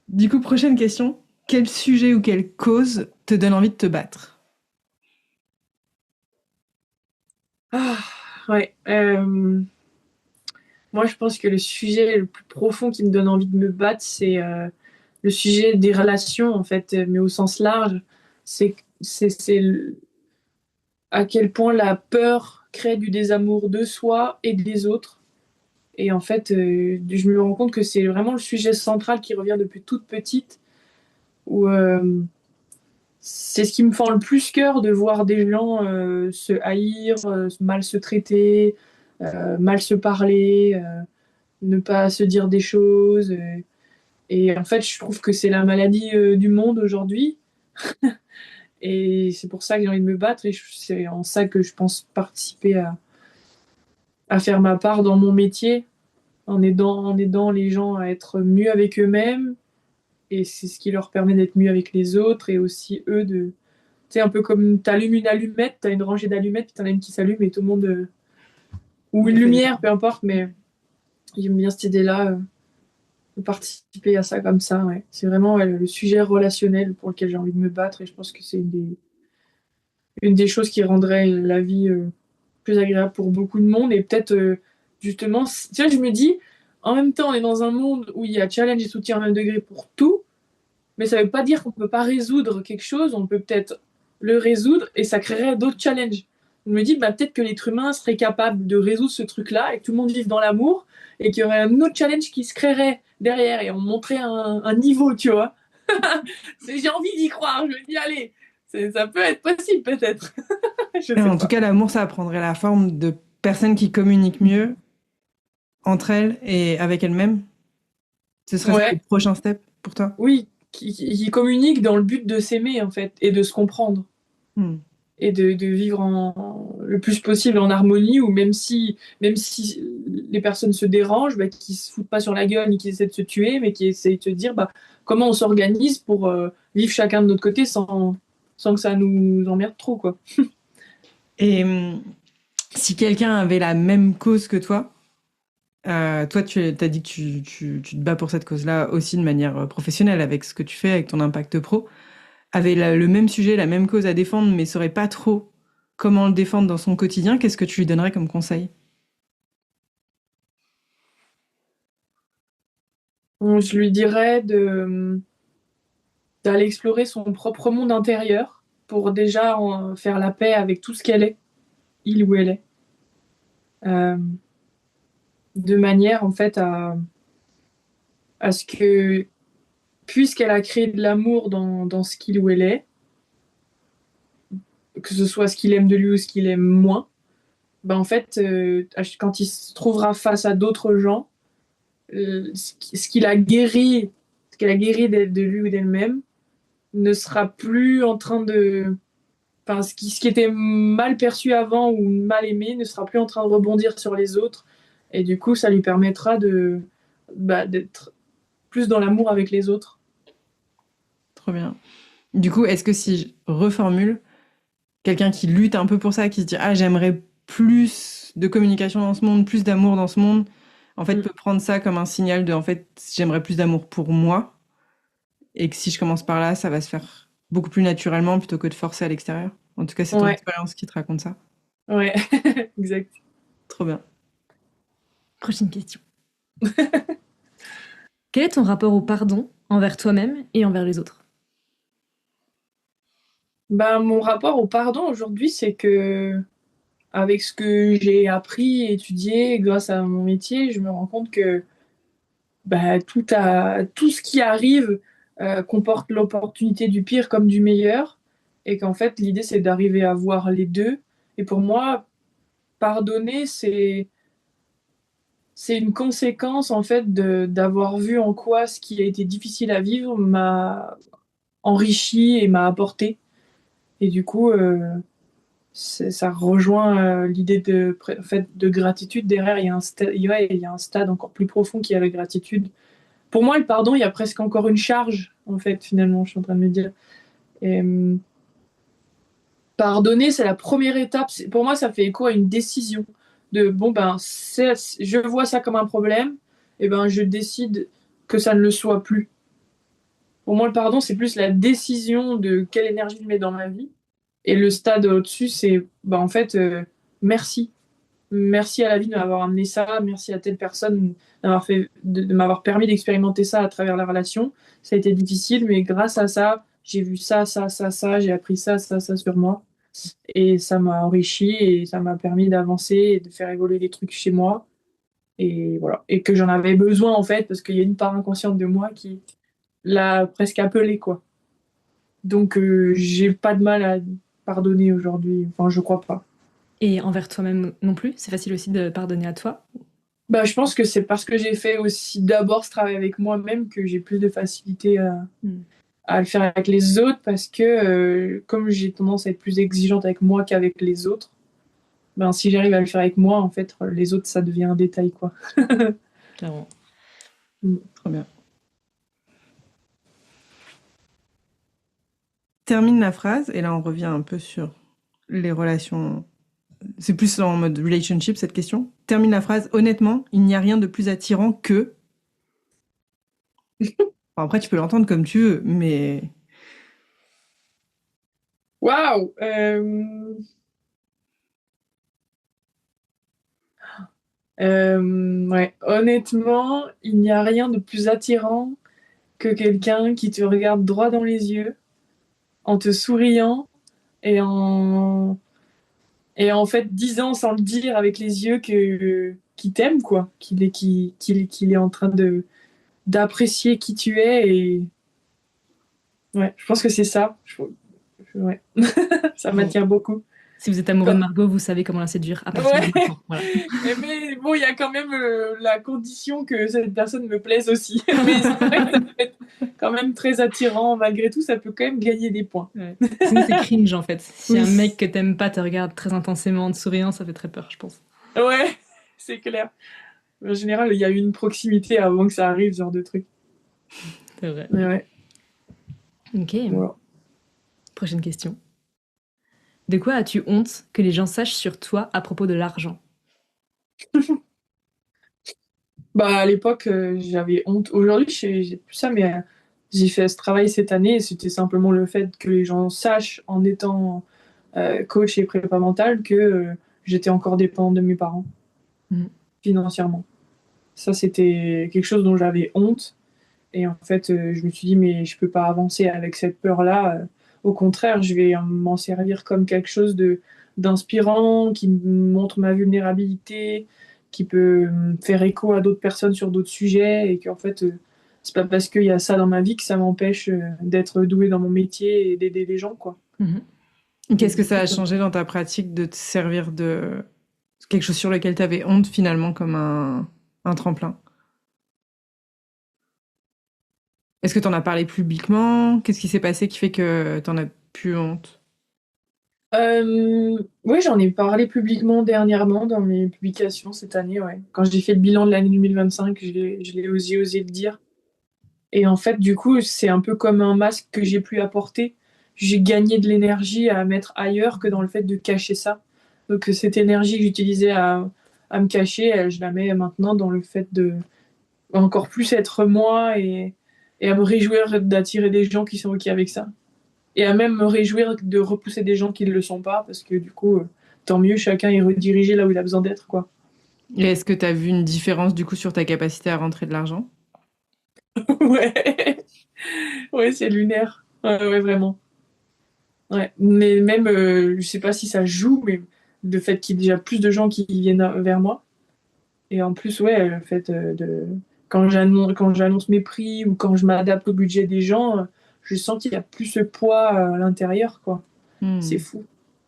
Du coup, prochaine question. Quel sujet ou quelle cause te donne envie de te battre? Ah, ouais. Moi, je pense que le sujet le plus profond qui me donne envie de me battre, c'est le sujet des relations, en fait, mais au sens large. C'est à quel point la peur crée du désamour de soi et des autres. Et en fait, je me rends compte que c'est vraiment le sujet central qui revient depuis toute petite, où c'est ce qui me fend le plus cœur de voir des gens se haïr, mal se traiter, mal se parler, ne pas se dire des choses. Et en fait, je trouve que c'est la maladie du monde aujourd'hui. Et c'est pour ça que j'ai envie de me battre. Et c'est en ça que je pense participer à faire ma part dans mon métier, en aidant les gens à être mieux avec eux-mêmes. Et c'est ce qui leur permet d'être mieux avec les autres et aussi eux de. Tu sais, un peu comme tu allumes une allumette, tu as une rangée d'allumettes, puis tu en as une qui s'allume et tout le monde. Ou une On fait des lumière, trucs. peu importe, mais j'aime bien cette idée-là, de participer à ça comme ça. Ouais. C'est vraiment ouais, le sujet relationnel pour lequel j'ai envie de me battre et je pense que c'est une des choses qui rendrait la vie plus agréable pour beaucoup de monde et peut-être justement, tu vois, je me dis, en même temps, on est dans un monde où il y a challenge et soutien à un degré pour tout. Mais ça ne veut pas dire qu'on ne peut pas résoudre quelque chose, on peut peut-être le résoudre et ça créerait d'autres challenges. Je me dis, bah, peut-être que l'être humain serait capable de résoudre ce truc-là et que tout le monde vive dans l'amour et qu'il y aurait un autre challenge qui se créerait derrière et on montrait un niveau, tu vois. J'ai envie d'y croire, je me dis, allez, ça peut être possible peut-être. Je Et sais en tout pas. cas, l'amour, ça prendrait la forme de personnes qui communiquent mieux entre elles et avec elles-mêmes. Ce serait ça le Ouais, prochain step pour toi? oui, qui communiquent dans le but de s'aimer en fait et de se comprendre. Hmm. Et de vivre le plus possible en harmonie, ou même si les personnes se dérangent, bah, qui se foutent pas sur la gueule ni qui essaient de se tuer, mais qui essaient de se dire bah, comment on s'organise pour vivre chacun de notre côté sans que ça nous emmerde trop, quoi. Et si quelqu'un avait la même cause que toi, toi, tu as dit que tu te bats pour cette cause-là aussi de manière professionnelle avec ce que tu fais, avec ton impact pro, avait le même sujet, la même cause à défendre, mais saurait pas trop comment le défendre dans son quotidien, qu'est-ce que tu lui donnerais comme conseil? Je lui dirais d'aller explorer son propre monde intérieur pour déjà faire la paix avec tout ce qu'elle est, il ou elle est, euh, de manière en fait à ce que puisqu'elle a créé de l'amour dans ce qu'il ou elle est, que ce soit ce qu'il aime de lui ou ce qu'il aime moins, bah en fait, quand il se trouvera face à d'autres gens, ce qu'il a guéri, ce qu'elle a guéri de lui ou d'elle-même, ne sera plus en train de. Enfin, ce qui était mal perçu avant ou mal aimé ne sera plus en train de rebondir sur les autres. Et du coup, ça lui permettra d'être plus dans l'amour avec les autres. Trop bien. Du coup, est-ce que si je reformule, quelqu'un qui lutte un peu pour ça, qui se dit ah j'aimerais plus de communication dans ce monde, plus d'amour dans ce monde, en fait, peut prendre ça comme un signal de, en fait, j'aimerais plus d'amour pour moi, et que si je commence par là, ça va se faire beaucoup plus naturellement plutôt que de forcer à l'extérieur. En tout cas, c'est ton Ouais, expérience qui te raconte ça. ouais, exact. Trop bien. Prochaine question. Quel est ton rapport au pardon envers toi-même et envers les autres? Bah, mon rapport au pardon aujourd'hui, c'est que avec ce que j'ai appris, étudié grâce à mon métier, je me rends compte que bah, tout ce qui arrive comporte l'opportunité du pire comme du meilleur, et qu'en fait, l'idée, c'est d'arriver à voir les deux. Et pour moi, pardonner, c'est une conséquence en fait d'avoir vu en quoi ce qui a été difficile à vivre m'a enrichi et m'a apporté. Et du coup, ça rejoint l'idée en fait, de gratitude. Derrière, il y a un stade encore plus profond qui est la gratitude. Pour moi, le pardon, il y a presque encore une charge, en fait, finalement, je suis en train de me dire. Et, pardonner, c'est la première étape. Pour moi, ça fait écho à une décision de, bon, ben, je vois ça comme un problème, et ben, je décide que ça ne le soit plus. Pour moi, le pardon, c'est plus la décision de quelle énergie je mets dans ma vie. Et le stade au-dessus, c'est, ben, en fait, merci. Merci à la vie de m'avoir amené ça. Merci à telle personne de m'avoir permis d'expérimenter ça à travers la relation. Ça a été difficile, mais grâce à ça, j'ai vu ça, ça, ça, ça. J'ai appris ça, ça, ça sur moi. Et ça m'a enrichi et ça m'a permis d'avancer et de faire évoluer des trucs chez moi. Et voilà. Et que j'en avais besoin, en fait, parce qu'il y a une part inconsciente de moi qui l'a presque appelé, quoi. Donc, j'ai pas de mal à pardonner aujourd'hui. Enfin, je crois pas. Et envers toi-même non plus? C'est facile aussi de pardonner à toi? Bah, je pense que c'est parce que j'ai fait aussi d'abord ce travail avec moi-même que j'ai plus de facilité Hmm. à le faire avec les autres parce que comme j'ai tendance à être plus exigeante avec moi qu'avec les autres, ben si j'arrive à le faire avec moi, en fait, les autres, ça devient un détail, quoi. Clairement. Trop bien. Termine la phrase, et là on revient un peu sur les relations. C'est plus en mode relationship cette question. Termine la phrase. Honnêtement, il n'y a rien de plus attirant que. Bon, après, tu peux l'entendre comme tu veux, mais. Waouh! Ouais. Honnêtement, il n'y a rien de plus attirant que quelqu'un qui te regarde droit dans les yeux, en te souriant et en fait disant sans le dire avec les yeux qu'il t'aime, quoi, qu'il est en train de d'apprécier qui tu es. Et ouais, je pense que c'est ça. Ouais. Ça Bon. m'attire beaucoup. Si vous êtes amoureux de Margot, vous savez comment la séduire à partir de Ouais. maintenant. Voilà. Mais bon, il y a quand même la condition que cette personne me plaise aussi. Mais c'est vrai que ça peut être quand même très attirant. Malgré tout, ça peut quand même gagner des points. Ouais. Sinon, c'est cringe en fait. Si Oui. un mec que t'aimes pas te regarde très intensément en te souriant, ça fait très peur, je pense. Ouais, c'est clair. En général, il y a eu une proximité avant que ça arrive, ce genre de truc. C'est vrai. Mais ouais, Ok. voilà. Prochaine question. De quoi as-tu honte que les gens sachent sur toi à propos de l'argent? Bah, à l'époque, j'avais honte. Aujourd'hui, j'ai plus ça, mais j'ai fait ce travail cette année et c'était simplement le fait que les gens sachent, en étant coach et prépa mental, que j'étais encore dépendante de mes parents Mhm. financièrement. Ça, c'était quelque chose dont j'avais honte. Et en fait, je me suis dit, mais je peux pas avancer avec cette peur-là. Au contraire, je vais m'en servir comme quelque chose d'inspirant, qui me montre ma vulnérabilité, qui peut faire écho à d'autres personnes sur d'autres sujets. Et qu'en fait, c'est pas parce qu'il y a ça dans ma vie que ça m'empêche d'être douée dans mon métier et d'aider les gens, quoi. Mhm. Qu'est-ce que ça a changé dans ta pratique de te servir de quelque chose sur lequel tu avais honte finalement comme un tremplin? Est-ce que tu en as parlé publiquement? Qu'est-ce qui s'est passé qui fait que tu en as plus honte? Oui, j'en ai parlé publiquement dernièrement dans mes publications cette année, ouais. Quand j'ai fait le bilan de l'année 2025, je l'ai osé le dire. Et en fait, du coup, c'est un peu comme un masque que j'ai pu apporter. J'ai gagné de l'énergie à mettre ailleurs que dans le fait de cacher ça. Donc, cette énergie que j'utilisais à me cacher, je la mets maintenant dans le fait de encore plus être moi et à me réjouir d'attirer des gens qui sont OK avec ça. Et à même me réjouir de repousser des gens qui ne le sont pas, parce que du coup, tant mieux, chacun est redirigé là où il a besoin d'être, quoi. Et est-ce que tu as vu une différence du coup sur ta capacité à rentrer de l'argent? Ouais, ouais, c'est lunaire. Ouais, ouais, vraiment. Ouais. Mais même, je sais pas si ça joue, mais le fait qu'il y ait déjà plus de gens qui viennent vers moi. Et en plus, ouais, le fait de quand j'annonce mes prix ou quand je m'adapte au budget des gens, je sens qu'il y a plus ce poids à l'intérieur, quoi. C'est Hmm, fou.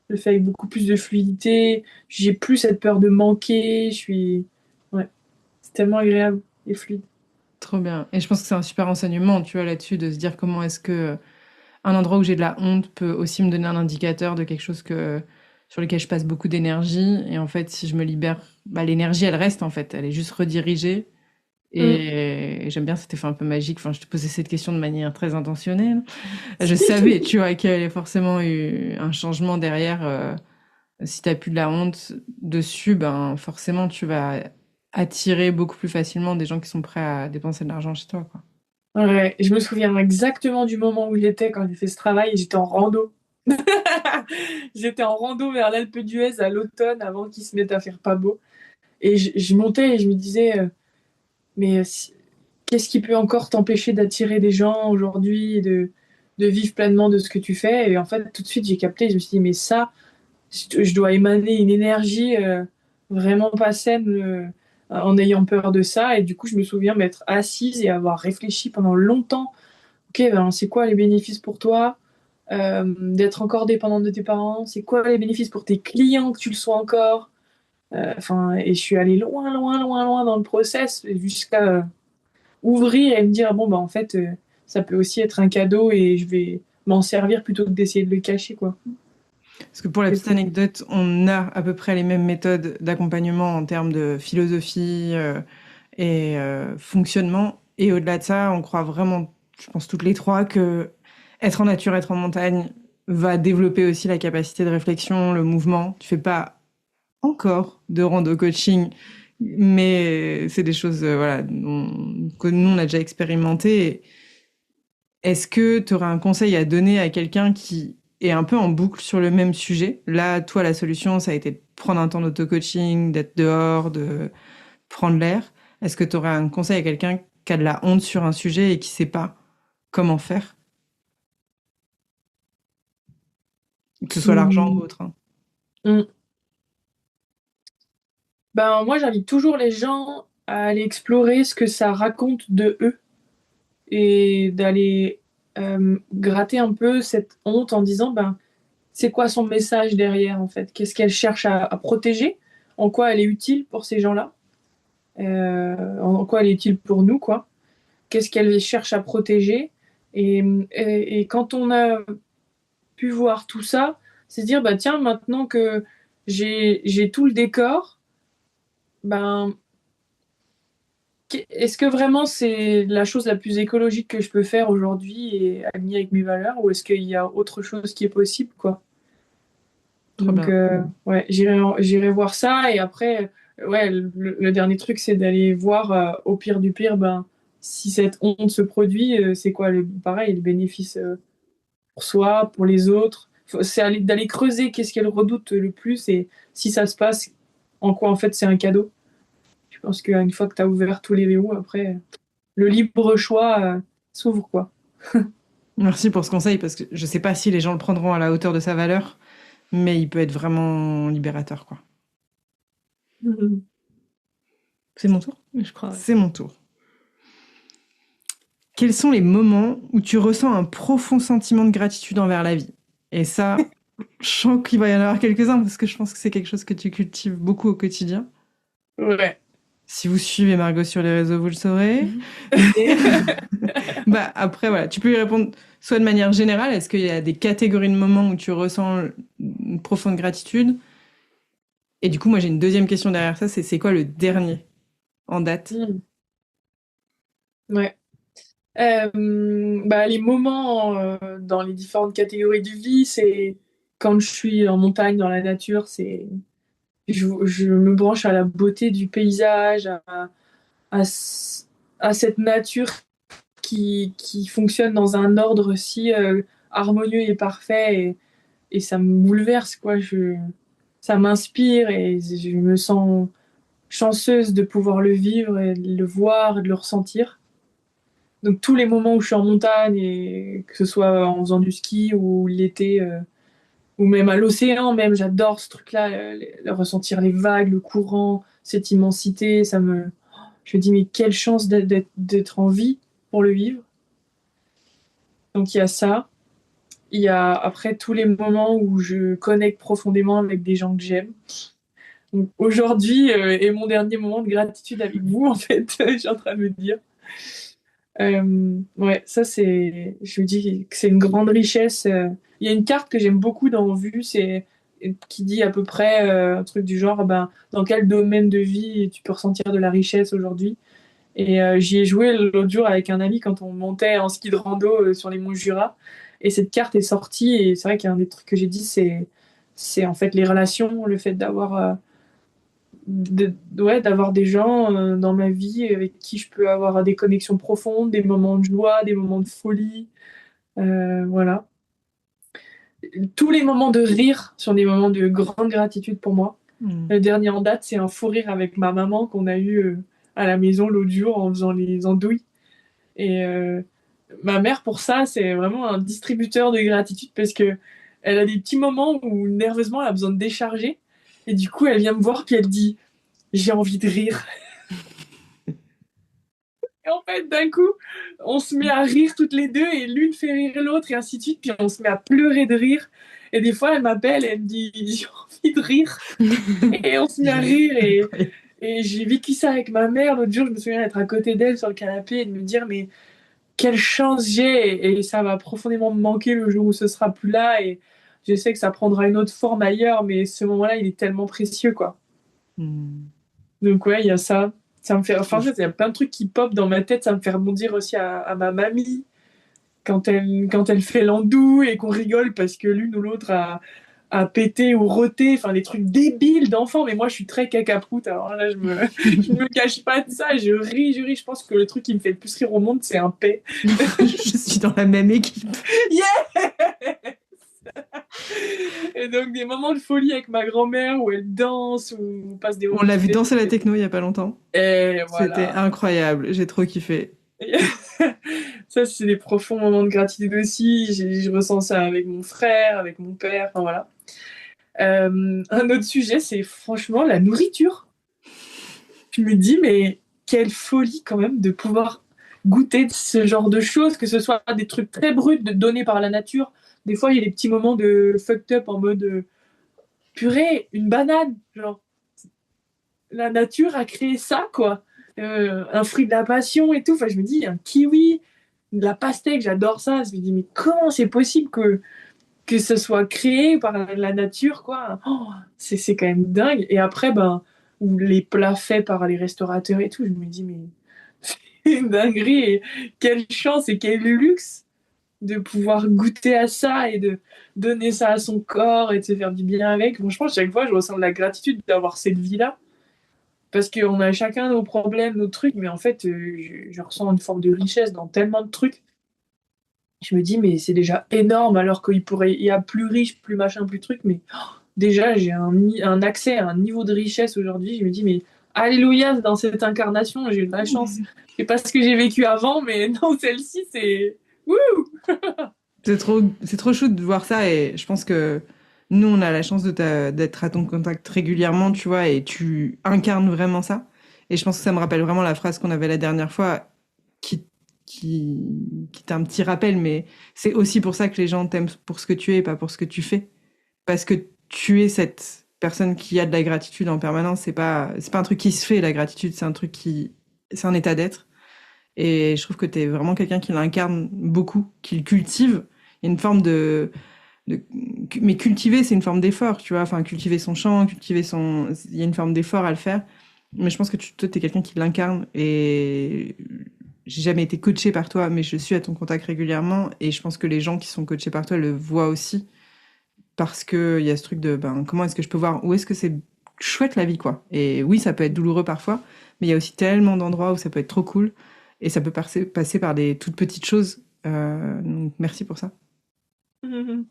Je le fais avec beaucoup plus de fluidité. J'ai plus cette peur de manquer. Ouais, c'est tellement agréable et fluide. trop bien. Et je pense que c'est un super enseignement, tu vois, là-dessus, de se dire comment est-ce que un endroit où j'ai de la honte peut aussi me donner un indicateur de quelque chose sur lequel je passe beaucoup d'énergie. Et en fait, si je me libère, bah, l'énergie, elle reste en fait. Elle est juste redirigée. Mm. Et j'aime bien cet effet un peu magique. Enfin, je te posais cette question de manière très intentionnelle. Je savais, tu vois, qu'il y avait forcément eu un changement derrière. Si t'as plus de la honte dessus, ben forcément, tu vas attirer beaucoup plus facilement des gens qui sont prêts à dépenser de l'argent chez toi, quoi. Ouais, je me souviens exactement du moment où j'étais quand j'ai fait ce travail et j'étais en rando. J'étais en rando vers l'Alpe d'Huez à l'automne avant qu'il se mette à faire pas beau. Et je montais et je me disais, mais qu'est-ce qui peut encore t'empêcher d'attirer des gens aujourd'hui et de vivre pleinement de ce que tu fais? Et en fait, tout de suite, j'ai capté, je me suis dit, mais ça, je dois émaner une énergie vraiment pas saine en ayant peur de ça. Et du coup, je me souviens m'être assise et avoir réfléchi pendant longtemps. Ok, ben, c'est quoi les bénéfices pour toi d'être encore dépendante de tes parents? C'est quoi les bénéfices pour tes clients que tu le sois encore? Enfin, et je suis allée loin, loin, loin, loin dans le process jusqu'à ouvrir et me dire, bon, bah, en fait, ça peut aussi être un cadeau et je vais m'en servir plutôt que d'essayer de le cacher, quoi. Parce que pour la C'est petite fou. anecdote, on a à peu près les mêmes méthodes d'accompagnement en termes de philosophie et fonctionnement. Et au-delà de ça, on croit vraiment, je pense toutes les trois, que être en nature, être en montagne va développer aussi la capacité de réflexion, le mouvement. Tu fais pas encore de rando coaching, mais c'est des choses voilà, que nous, on a déjà expérimenté. Est-ce que tu aurais un conseil à donner à quelqu'un qui est un peu en boucle sur le même sujet? Là, toi, la solution, ça a été de prendre un temps d'auto-coaching, d'être dehors, de prendre l'air. Est-ce que tu aurais un conseil à quelqu'un qui a de la honte sur un sujet et qui sait pas comment faire, que ce soit l'argent ou Qui... autre, hein? Mm. Ben, moi, j'invite toujours les gens à aller explorer ce que ça raconte de eux et d'aller gratter un peu cette honte en disant, ben, c'est quoi son message derrière, en fait? Qu'est-ce qu'elle cherche à protéger? En quoi elle est utile pour ces gens-là? En quoi elle est utile pour nous, quoi? Qu'est-ce qu'elle cherche à protéger? Et quand on a pu voir tout ça, c'est se dire, bah tiens, maintenant que j'ai tout le décor, ben, est-ce que vraiment c'est la chose la plus écologique que je peux faire aujourd'hui et aligner avec mes valeurs, ou est-ce qu'il y a autre chose qui est possible, quoi? Trop Donc, bien. ouais, j'irai voir ça. Et après, ouais, le dernier truc, c'est d'aller voir, au pire du pire, ben, si cette honte se produit, c'est quoi pareil, le bénéfice pour soi, pour les autres. C'est d'aller creuser qu'est-ce qu'elle redoute le plus et si ça se passe, en quoi en fait c'est un cadeau. Je pense qu'une fois que tu as ouvert tous les verrous, après, le libre choix s'ouvre, quoi. Merci pour ce conseil parce que je sais pas si les gens le prendront à la hauteur de sa valeur, mais il peut être vraiment libérateur, quoi. Mhm. C'est mon tour? Je crois, ouais. C'est mon tour. Quels sont les moments où tu ressens un profond sentiment de gratitude envers la vie? Et ça, je sens qu'il va y en avoir quelques-uns parce que je pense que c'est quelque chose que tu cultives beaucoup au quotidien. Ouais. Si vous suivez Margot sur les réseaux, vous le saurez. Mais bah après, voilà, tu peux y répondre soit de manière générale, est-ce qu'il y a des catégories de moments où tu ressens une profonde gratitude? Et du coup, moi j'ai une deuxième question derrière ça, c'est quoi le dernier en date? Mhm. Ouais. Bah, les moments dans les différentes catégories de vie, c'est quand je suis en montagne, dans la nature, je me branche à la beauté du paysage, à, à cette nature qui fonctionne dans un ordre si harmonieux et parfait. Et ça me bouleverse, quoi. Ça m'inspire et je me sens chanceuse de pouvoir le vivre et de le voir et de le ressentir. Donc tous les moments où je suis en montagne, et que ce soit en faisant du ski ou l'été, ou même à l'océan, même j'adore ce truc-là, ressentir les vagues, le courant, cette immensité, je me dis mais quelle chance d'être en vie pour le vivre. Donc il y a ça. Il y a après tous les moments où je connecte profondément avec des gens que j'aime. Donc aujourd'hui est mon dernier moment de gratitude avec vous, en fait, je suis en train de me dire. Ouais, ça je me dis que c'est une grande richesse. Il y a une carte que j'aime beaucoup dans Vue, qui dit à peu près un truc du genre, ben, dans quel domaine de vie tu peux ressentir de la richesse aujourd'hui. Et j'y ai joué l'autre jour avec un ami quand on montait en ski de rando sur les monts Jura. Et cette carte est sortie. Et c'est vrai qu'un des trucs que j'ai dit, c'est en fait les relations, le fait ouais, d'avoir des gens dans ma vie avec qui je peux avoir des connexions profondes, des moments de joie, des moments de folie. Voilà. Tous les moments de rire sont des moments de grande gratitude pour moi. Le dernier en date, c'est un fou rire avec ma maman qu'on a eu à la maison l'autre jour en faisant les andouilles. Et ma mère, pour ça, c'est vraiment un distributeur de gratitude parce que elle a des petits moments où nerveusement elle a besoin de décharger. Et du coup, elle vient me voir puis elle dit j'ai envie de rire. Et en fait, d'un coup, on se met à rire toutes les deux et l'une fait rire l'autre et ainsi de suite. Puis on se met à pleurer de rire. Et des fois, elle m'appelle et elle me dit j'ai envie de rire. Et on se met à rire. Et j'ai vécu ça avec ma mère. L'autre jour, je me souviens d'être à côté d'elle sur le canapé et de me dire mais quelle chance j'ai. Et ça va profondément me manquer le jour où ce sera plus là. Et je sais que ça prendra une autre forme ailleurs. Mais ce moment-là, il est tellement précieux, quoi. Donc ouais, il y a ça. Ça me fait, enfin, en fait, il y a plein de trucs qui pop dans ma tête. Ça me fait rebondir aussi à ma mamie quand elle fait l'andou et qu'on rigole parce que l'une ou l'autre a pété ou roté. Enfin, des trucs débiles d'enfants. Mais moi, je suis très cacaproute. Alors là, je me cache pas de ça. Je ris, je ris. Je pense que le truc qui me fait le plus rire au monde, c'est un paix. Je suis dans la même équipe. Yeah! Et donc des moments de folie avec ma grand-mère où elle danse, où on passe des moments. On l'a vu danser la techno il y a pas longtemps. Et voilà. C'était incroyable, j'ai trop kiffé. Ça, c'est des profonds moments de gratitude aussi. Je ressens ça avec mon frère, avec mon père, enfin voilà. Un autre sujet, c'est franchement la nourriture. Je me dis, mais quelle folie quand même de pouvoir goûter de ce genre de choses, que ce soit des trucs très bruts donnés par la nature. Des fois, il y a des petits moments de fucked up en mode purée, une banane. Genre, la nature a créé ça, quoi. Un fruit de la passion et tout. Enfin, je me dis, un kiwi, de la pastèque, j'adore ça. Je me dis, mais comment c'est possible que ce soit créé par la nature, quoi. Oh, c'est quand même dingue. Et après, ben, ou les plats faits par les restaurateurs et tout, je me dis, mais c'est une dinguerie. Et quelle chance et quel luxe de pouvoir goûter à ça et de donner ça à son corps et de se faire du bien avec. Franchement, chaque fois, je ressens de la gratitude d'avoir cette vie-là. Parce qu'on a chacun nos problèmes, nos trucs, mais en fait, je ressens une forme de richesse dans tellement de trucs. Je me dis, mais c'est déjà énorme, alors il y a plus riche, plus machin, plus truc, mais déjà, j'ai un accès à un niveau de richesse aujourd'hui. Je me dis, mais alléluia, dans cette incarnation, j'ai eu de la chance. C'est pas ce que j'ai vécu avant, mais non, celle-ci, c'est... Wouh! C'est trop chou de voir ça et je pense que nous, on a la chance d'être à ton contact régulièrement, tu vois, et tu incarnes vraiment ça. Et je pense que ça me rappelle vraiment la phrase qu'on avait la dernière fois, qui est un petit rappel, mais c'est aussi pour ça que les gens t'aiment pour ce que tu es, pas pour ce que tu fais. Parce que tu es cette personne qui a de la gratitude en permanence. C'est pas un truc qui se fait, la gratitude, c'est un état d'être. Et je trouve que tu es vraiment quelqu'un qui l'incarne beaucoup, qui le cultive. Il y a une forme mais cultiver, c'est une forme d'effort, tu vois. Enfin, cultiver son chant, il y a une forme d'effort à le faire. Mais je pense que toi, t'es quelqu'un qui l'incarne et j'ai jamais été coachée par toi, mais je suis à ton contact régulièrement et je pense que les gens qui sont coachés par toi le voient aussi parce que il y a ce truc de, comment est-ce que je peux voir où est-ce que c'est chouette la vie, quoi. Et oui, ça peut être douloureux parfois, mais il y a aussi tellement d'endroits où ça peut être trop cool. Et ça peut passer par des toutes petites choses. Donc merci pour ça. Mhm.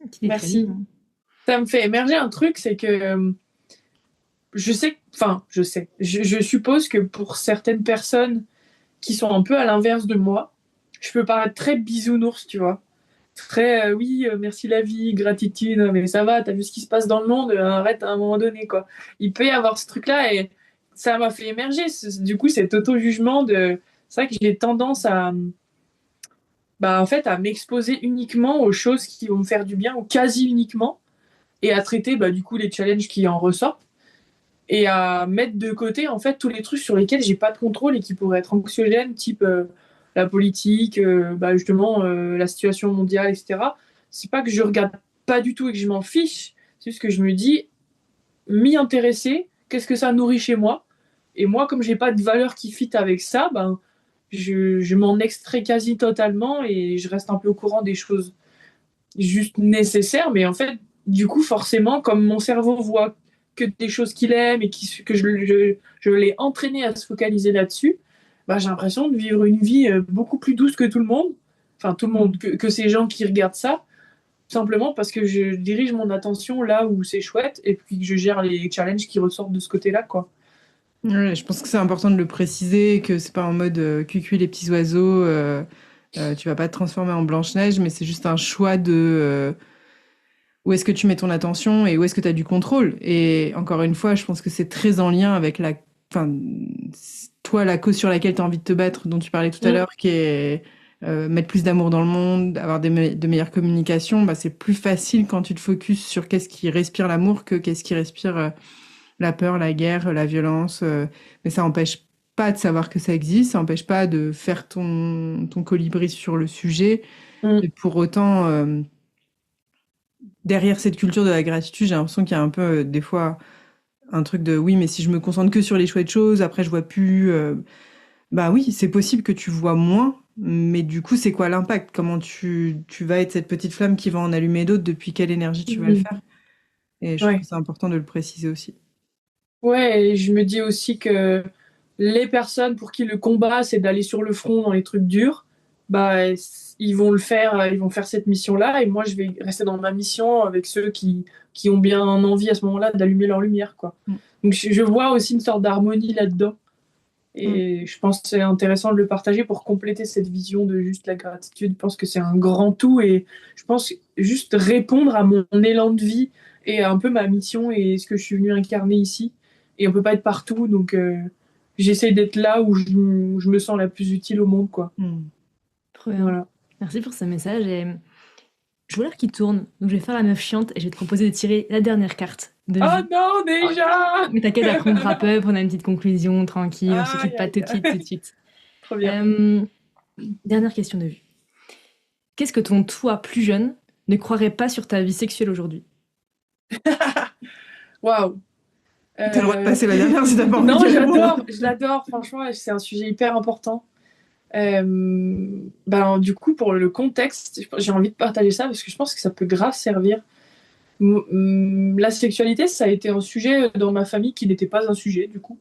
Il est très Merci. mignon. Ça me fait émerger un truc, c'est que je suppose que pour certaines personnes qui sont un peu à l'inverse de moi, je peux paraître très bisounours, tu vois. Très, oui, merci la vie, gratitude, mais ça va, t'as vu ce qui se passe dans le monde, arrête à un moment donné, quoi. Il peut y avoir ce truc-là et ça m'a fait émerger, du coup, cet auto-jugement de. C'est vrai que j'ai tendance à, bah, en fait, à m'exposer uniquement aux choses qui vont me faire du bien, ou quasi uniquement, et à traiter, bah, du coup, les challenges qui en ressortent, et à mettre de côté, en fait, tous les trucs sur lesquels j'ai pas de contrôle et qui pourraient être anxiogènes, type la politique, bah, justement, la situation mondiale, etc. C'est pas que je regarde pas du tout et que je m'en fiche, c'est juste que je me dis, m'y intéresser, qu'est-ce que ça nourrit chez moi? Et moi, comme j'ai pas de valeur qui fit avec ça, ben, je m'en extrais quasi totalement et je reste un peu au courant des choses juste nécessaires. Mais en fait, du coup, forcément, comme mon cerveau voit que des choses qu'il aime et que je l'ai entraîné à se focaliser là-dessus, bah, j'ai l'impression de vivre une vie beaucoup plus douce que tout le monde. Enfin, tout le monde, que ces gens qui regardent ça, simplement parce que je dirige mon attention là où c'est chouette et puis que je gère les challenges qui ressortent de ce côté-là, quoi. Ouais, je pense que c'est important de le préciser, que c'est pas en mode cuicui les petits oiseaux, tu vas pas te transformer en Blanche-Neige, mais c'est juste un choix de où est-ce que tu mets ton attention et où est-ce que tu as du contrôle. Et encore une fois, je pense que c'est très en lien avec enfin, toi, la cause sur laquelle tu as envie de te battre, dont tu parlais tout à Mm. l'heure, qui est mettre plus d'amour dans le monde, avoir de meilleures communications. Bah, c'est plus facile quand tu te focuses sur qu'est-ce qui respire l'amour que qu'est-ce qui respire la peur, la guerre, la violence. Mais ça n'empêche pas de savoir que ça existe, ça n'empêche pas de faire ton colibri sur le sujet. Mm. Et pour autant, derrière cette culture de la gratitude, j'ai l'impression qu'il y a un peu, des fois, un truc de oui, mais si je me concentre que sur les chouettes choses, après je vois plus. Bah oui, c'est possible que tu vois moins, mais du coup, c'est quoi l'impact? Comment tu vas être cette petite flamme qui va en allumer d'autres? Depuis quelle énergie tu vas le Mm. faire? Et je trouve que Ouais. c'est important de le préciser aussi. Ouais, et je me dis aussi que les personnes pour qui le combat, c'est d'aller sur le front dans les trucs durs, bah, ils vont le faire, ils vont faire cette mission-là, et moi, je vais rester dans ma mission avec ceux qui ont bien envie à ce moment-là d'allumer leur lumière, quoi. Mm. Donc, je vois aussi une sorte d'harmonie là-dedans, Mm. et je pense que c'est intéressant de le partager pour compléter cette vision de juste la gratitude. Je pense que c'est un grand tout, et je pense juste répondre à mon élan de vie et à un peu ma mission et ce que je suis venue incarner ici. Et on peut pas être partout, donc j'essaie d'être là où je me sens la plus utile au monde, quoi. Mm. Trop bien. Voilà. Merci pour ce message. Et je vois l'heure qui tourne, donc je vais faire la meuf chiante et je vais te proposer de tirer la dernière carte de Oh vie. non, déjà! Mais t'inquiète, après on fera peur, on a une petite conclusion, tranquille, on se Aïe, quitte pas aïe, tout de suite, tout de aïe. suite. Trop bien. Dernière question de vue. Qu'est-ce que ton toi plus jeune ne croirait pas sur ta vie sexuelle aujourd'hui? Waouh. T'as le droit de passer la dernière si t'as pas envie Non, d'y répondre. je l'adore, franchement, c'est un sujet hyper important. Ben, du coup, pour le contexte, j'ai envie de partager ça parce que je pense que ça peut grave servir. La sexualité, ça a été un sujet dans ma famille qui n'était pas un sujet, du coup.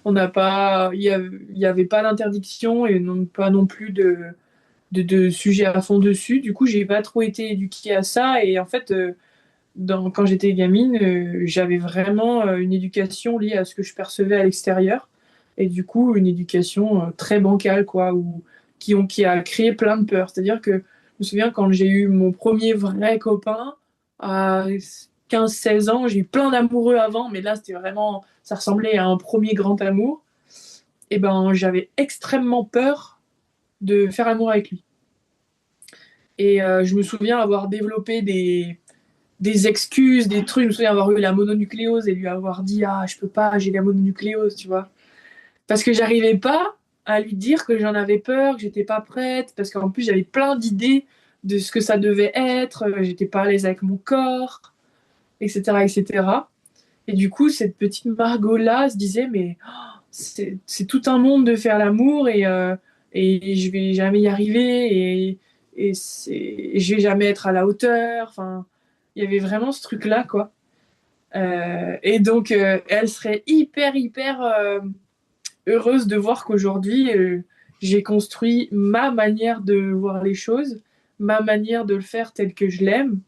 On n'a pas, il y avait pas d'interdiction et non, pas non plus de sujet à fond dessus. Du coup, j'ai pas trop été éduquée à ça. Et en fait, quand j'étais gamine, j'avais vraiment une éducation liée à ce que je percevais à l'extérieur. Et du coup, une éducation très bancale, quoi, qui a créé plein de peurs. C'est-à-dire que je me souviens quand j'ai eu mon premier vrai copain à 15-16 ans, j'ai eu plein d'amoureux avant, mais là, c'était vraiment, ça ressemblait à un premier grand amour. Et ben, j'avais extrêmement peur de faire l'amour avec lui. Et je me souviens avoir développé des excuses, des trucs. Je me souviens avoir eu la mononucléose et lui avoir dit ah je peux pas, j'ai la mononucléose, tu vois. Parce que j'arrivais pas à lui dire que j'en avais peur, que j'étais pas prête, parce qu'en plus j'avais plein d'idées de ce que ça devait être, j'étais pas à l'aise avec mon corps, etc., etc. Et cetera. Et du coup cette petite Margot là se disait mais oh, c'est tout un monde de faire l'amour et je vais jamais y arriver et je vais jamais être à la hauteur. Enfin, il y avait vraiment ce truc là quoi. Et donc, elle serait hyper, hyper heureuse de voir qu'aujourd'hui, j'ai construit ma manière de voir les choses, ma manière de le faire tel que je l'aime,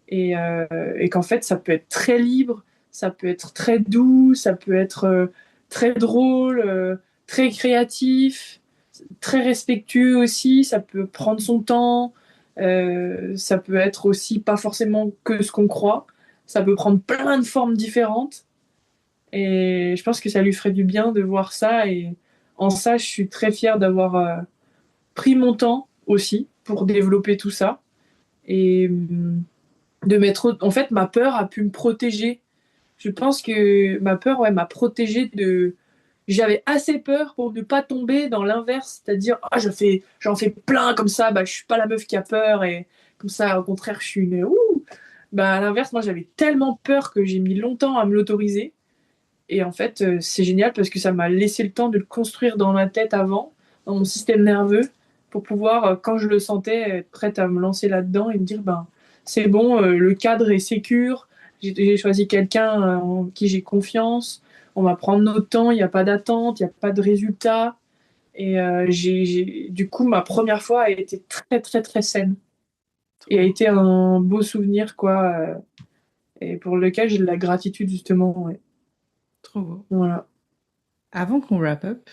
et qu'en fait, ça peut être très libre, ça peut être très doux, ça peut être très drôle, très créatif, très respectueux aussi, ça peut prendre son temps, ça peut être aussi pas forcément que ce qu'on croit, ça peut prendre plein de formes différentes. Et je pense que ça lui ferait du bien de voir ça. Et en ça, je suis très fière d'avoir pris mon temps aussi pour développer tout ça. Et de mettre. En fait, ma peur a pu me protéger. Je pense que ma peur, ouais, m'a protégée de. J'avais assez peur pour ne pas tomber dans l'inverse, c'est-à-dire ah j'en fais plein comme ça, bah je suis pas la meuf qui a peur et comme ça au contraire je suis une ouh. Bah à l'inverse moi j'avais tellement peur que j'ai mis longtemps à me l'autoriser. Et en fait, c'est génial parce que ça m'a laissé le temps de le construire dans ma tête avant, dans mon système nerveux, pour pouvoir, quand je le sentais, être prête à me lancer là-dedans et me dire, ben, c'est bon, le cadre est sécure, j'ai choisi quelqu'un en qui j'ai confiance, on va prendre notre temps, il n'y a pas d'attente, il n'y a pas de résultat. Et du coup, ma première fois a été très, très, très saine et a été un beau souvenir, quoi, et pour lequel j'ai de la gratitude, justement. Ouais. Trop beau. Voilà. Avant qu'on wrap up,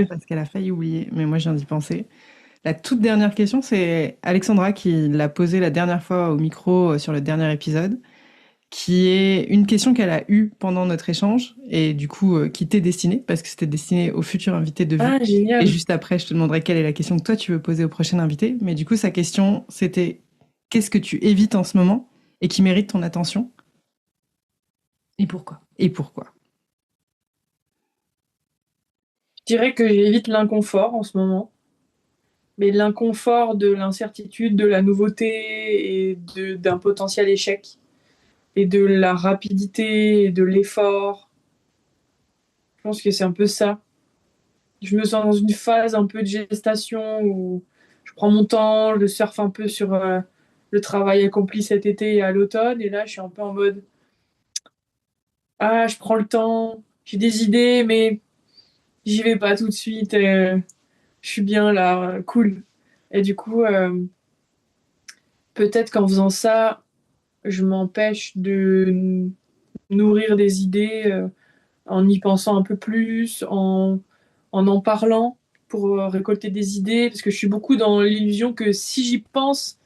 parce qu'elle a failli oublier, mais moi je viens d'y penser. La toute dernière question, c'est Alexandra qui l'a posée la dernière fois au micro sur le dernier épisode, qui est une question qu'elle a eue pendant notre échange et du coup qui t'est destinée, parce que c'était destiné au futur invité de Vue. Ah, génial. Et juste après, je te demanderai quelle est la question que toi tu veux poser au prochain invité. Mais du coup, sa question, c'était qu'est-ce que tu évites en ce moment et qui mérite ton attention Et pourquoi? et pourquoi? Je dirais que j'évite l'inconfort en ce moment. Mais l'inconfort de l'incertitude, de la nouveauté et d'un potentiel échec. Et de la rapidité et de l'effort. Je pense que c'est un peu ça. Je me sens dans une phase un peu de gestation où je prends mon temps, je surfe un peu sur le travail accompli cet été et à l'automne. Et là, je suis un peu en mode, ah, je prends le temps, j'ai des idées, mais j'y vais pas tout de suite. Je suis bien là, cool. Et du coup, peut-être qu'en faisant ça, je m'empêche de nourrir des idées en y pensant un peu plus, en parlant pour récolter des idées, parce que je suis beaucoup dans l'illusion que si j'y pense,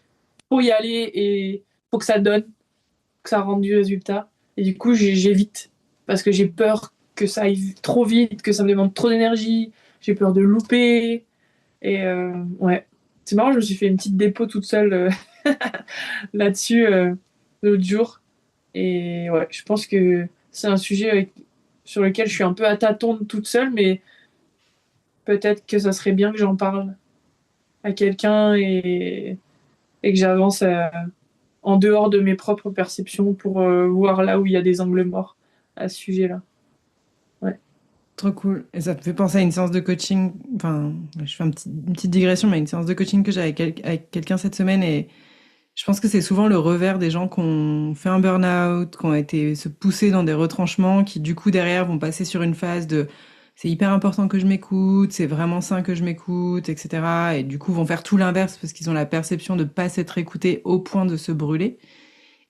faut y aller et faut que ça donne, que ça rende du résultat. Et du coup, j'évite, parce que j'ai peur que ça aille trop vite, que ça me demande trop d'énergie, j'ai peur de louper. Et ouais, c'est marrant, je me suis fait une petite dépôt toute seule là-dessus l'autre jour. Et ouais, je pense que c'est un sujet sur lequel je suis un peu à tâtons toute seule, mais peut-être que ça serait bien que j'en parle à quelqu'un et que j'avance en dehors de mes propres perceptions pour voir là où il y a des angles morts à ce sujet-là. Ouais. Trop cool. Et ça me fait penser à une séance de coaching. Enfin, je fais une petite digression, mais une séance de coaching que j'ai avec quelqu'un cette semaine. Et je pense que c'est souvent le revers des gens qui ont fait un burn-out, qui ont été se pousser dans des retranchements, qui du coup derrière vont passer sur une phase de c'est hyper important que je m'écoute, c'est vraiment sain que je m'écoute, etc. Et du coup vont faire tout l'inverse parce qu'ils ont la perception de pas s'être écoutés au point de se brûler.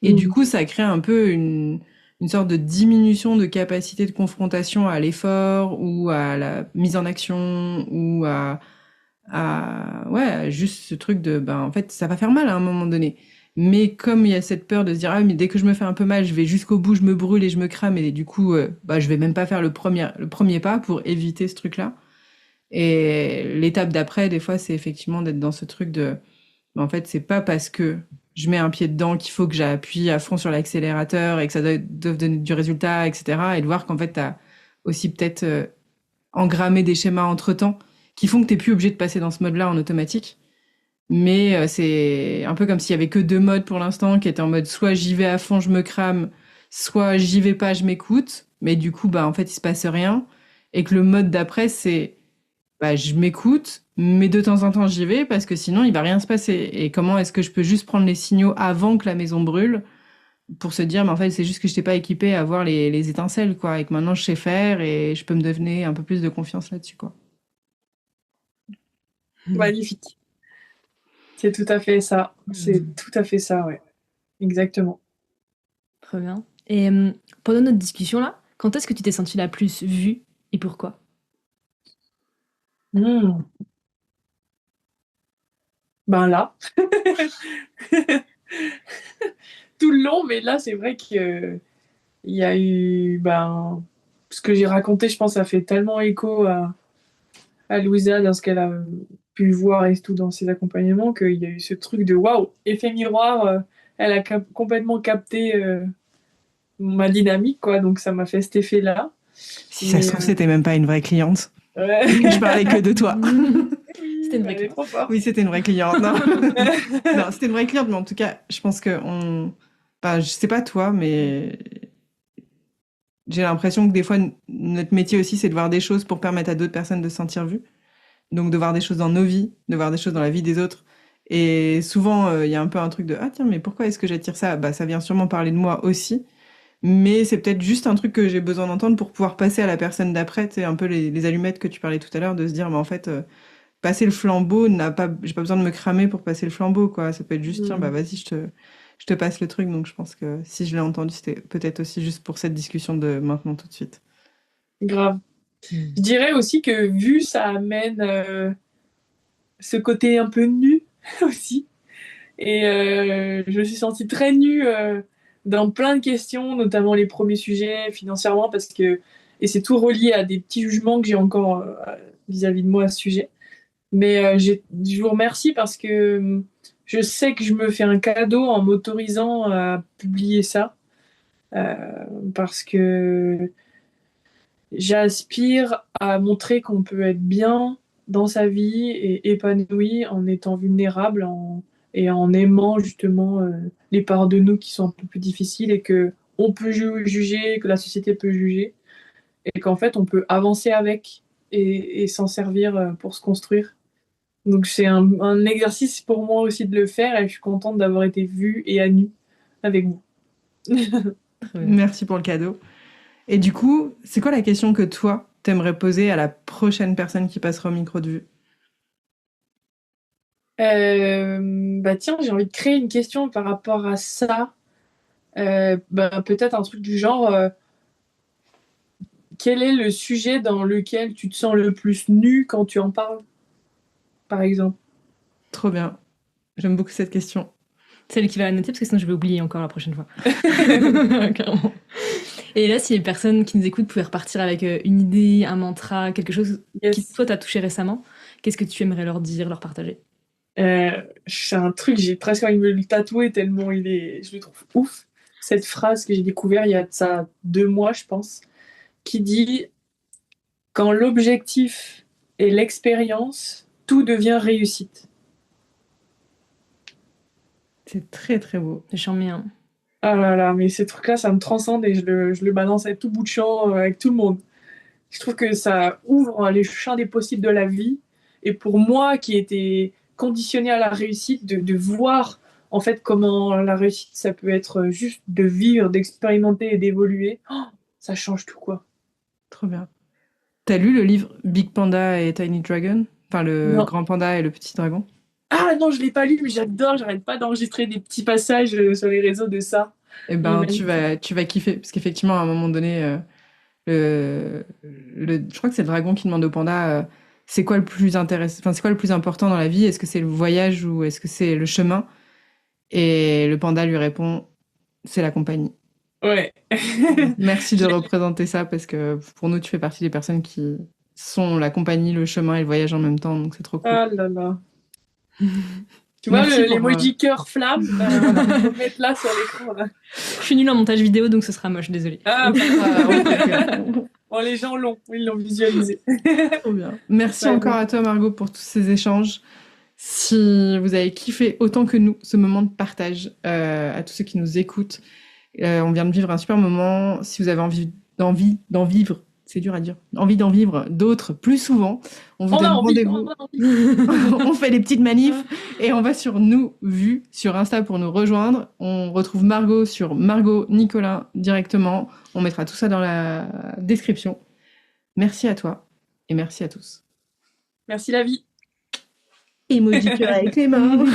Et du coup, ça crée un peu une sorte de diminution de capacité de confrontation à l'effort ou à la mise en action ou ouais, juste ce truc de, ben, en fait, ça va faire mal à un moment donné. Mais comme il y a cette peur de se dire, ah, mais dès que je me fais un peu mal, je vais jusqu'au bout, je me brûle et je me crame et du coup, bah, je vais même pas faire le premier pas pour éviter ce truc-là. Et l'étape d'après, des fois, c'est effectivement d'être dans ce truc de, ben, en fait, c'est pas parce que je mets un pied dedans qu'il faut que j'appuie à fond sur l'accélérateur et que ça doit donner du résultat, etc. Et de voir qu'en fait, t'as aussi peut-être engrammé des schémas entre-temps qui font que t'es plus obligé de passer dans ce mode-là en automatique. Mais c'est un peu comme s'il y avait que deux modes pour l'instant, qui étaient en mode soit j'y vais à fond, je me crame, soit j'y vais pas, je m'écoute. Mais du coup, bah, en fait, il se passe rien. Et que le mode d'après, c'est bah, je m'écoute, mais de temps en temps j'y vais parce que sinon il va rien se passer. Et comment est-ce que je peux juste prendre les signaux avant que la maison brûle pour se dire, mais en fait, c'est juste que je n'étais pas équipée à voir les étincelles, quoi, et que maintenant je sais faire et je peux me donner un peu plus de confiance là-dessus, quoi. Magnifique. C'est tout à fait ça. C'est tout à fait ça, ouais. Exactement. Très bien. Et pendant notre discussion là, quand est-ce que tu t'es sentie la plus vue et pourquoi? Hmm. Ben là, tout le long, mais là, c'est vrai que il y a eu, ben, ce que j'ai raconté, je pense, ça fait tellement écho à Louisa dans ce qu'elle a pu voir et tout dans ses accompagnements qu'il y a eu ce truc de waouh, effet miroir, elle a complètement capté ma dynamique, quoi, donc ça m'a fait cet effet-là. Si ça se Mais trouve, c'était même pas une vraie cliente. ouais. Je parlais que de toi. C'était une vraie Elle est cliente. trop forte. Oui, c'était une vraie cliente. Non, non, c'était une vraie cliente, mais en tout cas, je pense que je sais pas toi, mais j'ai l'impression que des fois, notre métier aussi, c'est de voir des choses pour permettre à d'autres personnes de se sentir vues. Donc, de voir des choses dans nos vies, de voir des choses dans la vie des autres. Et souvent, il y a un peu un truc de ah tiens, mais pourquoi est-ce que j'attire ça? Bah, ça vient sûrement parler de moi aussi. Mais c'est peut-être juste un truc que j'ai besoin d'entendre pour pouvoir passer à la personne d'après. C'est un peu les allumettes que tu parlais tout à l'heure, de se dire, mais en fait, passer le flambeau j'ai pas besoin de me cramer pour passer le flambeau, quoi. Ça peut être juste, tiens, bah vas-y, je te passe le truc. Donc je pense que si je l'ai entendu, c'était peut-être aussi juste pour cette discussion de maintenant tout de suite. Grave. Je dirais aussi que vu ça amène ce côté un peu nu aussi. Et je me suis sentie très nue dans plein de questions, notamment les premiers sujets financièrement, parce que et c'est tout relié à des petits jugements que j'ai encore vis-à-vis de moi à ce sujet. Mais je vous remercie parce que je sais que je me fais un cadeau en m'autorisant à publier ça, euh, parce que j'aspire à montrer qu'on peut être bien dans sa vie et épanoui en étant vulnérable et en aimant justement les parts de nous qui sont un peu plus difficiles et que on peut juger, que la société peut juger et qu'en fait on peut avancer avec et s'en servir pour se construire. Donc c'est un exercice pour moi aussi de le faire et je suis contente d'avoir été vue et à nu avec vous. Très bien. Merci pour le cadeau. Et du coup, c'est quoi la question que toi, t'aimerais poser à la prochaine personne qui passera au micro de vue? Bah tiens, j'ai envie de créer une question par rapport à ça. Bah, peut-être un truc du genre, quel est le sujet dans lequel tu te sens le plus nu quand tu en parles, par exemple? Trop bien. J'aime beaucoup cette question. Celle qui va la noter parce que sinon je vais oublier encore la prochaine fois. Clairement. Et là, si les personnes qui nous écoutent pouvaient repartir avec une idée, un mantra, quelque chose qui Yes. toi t'a touché récemment, qu'est-ce que tu aimerais leur dire, leur partager? C'est un truc, j'ai presque envie de me le tatouer tellement je le trouve ouf. Cette phrase que j'ai découvert il y a de ça 2 mois, je pense, qui dit, quand l'objectif est l'expérience, tout devient réussite. C'est très très beau. J'en mets un. Ah là là, mais ces trucs-là, ça me transcende et je le balance à tout bout de champ avec tout le monde. Je trouve que ça ouvre les champs des possibles de la vie. Et pour moi, qui étais conditionnée à la réussite, de voir en fait comment la réussite, ça peut être juste de vivre, d'expérimenter et d'évoluer, oh, ça change tout, quoi. Trop bien. T'as lu le livre Big Panda et Tiny Dragon? Enfin, le Non. grand panda et le petit dragon? Ah non, je l'ai pas lu, mais j'adore, j'arrête pas d'enregistrer des petits passages sur les réseaux de ça. Eh Il est ben, magnifique. tu vas kiffer. Parce qu'effectivement, à un moment donné, je crois que c'est le dragon qui demande au panda, c'est quoi le plus intéressant, enfin, c'est quoi le plus important dans la vie? Est-ce que c'est le voyage ou est-ce que c'est le chemin? Et le panda lui répond, c'est la compagnie. Ouais. Merci de Je l'ai- représenter ça parce que pour nous, tu fais partie des personnes qui sont la compagnie, le chemin et le voyage en même temps. Donc, c'est trop cool. Ah là là. Tu vois Merci pour... l'emoji cœur flamme? Ben voilà, faut le mettre là sur l'écran, là. Je suis nulle en montage vidéo donc ce sera moche, désolée. Ah, Trop bon, les gens l'ont, ils l'ont visualisé. bien. Merci Ouais, encore bon. à toi, Margot, pour tous ces échanges. Si vous avez kiffé autant que nous ce moment de partage, à tous ceux qui nous écoutent, on vient de vivre un super moment. Si vous avez envie d'en vivre c'est dur à dire. Envie d'en vivre d'autres plus souvent. On vous On donne a envie, rendez-vous. on a envie. On fait les petites manifs et on va sur Nous Vues sur Insta pour nous rejoindre. On retrouve Margot sur Margot Nicolas directement. On mettra tout ça dans la description. Merci à toi et merci à tous. Merci la vie. Emoji cœur avec les mains.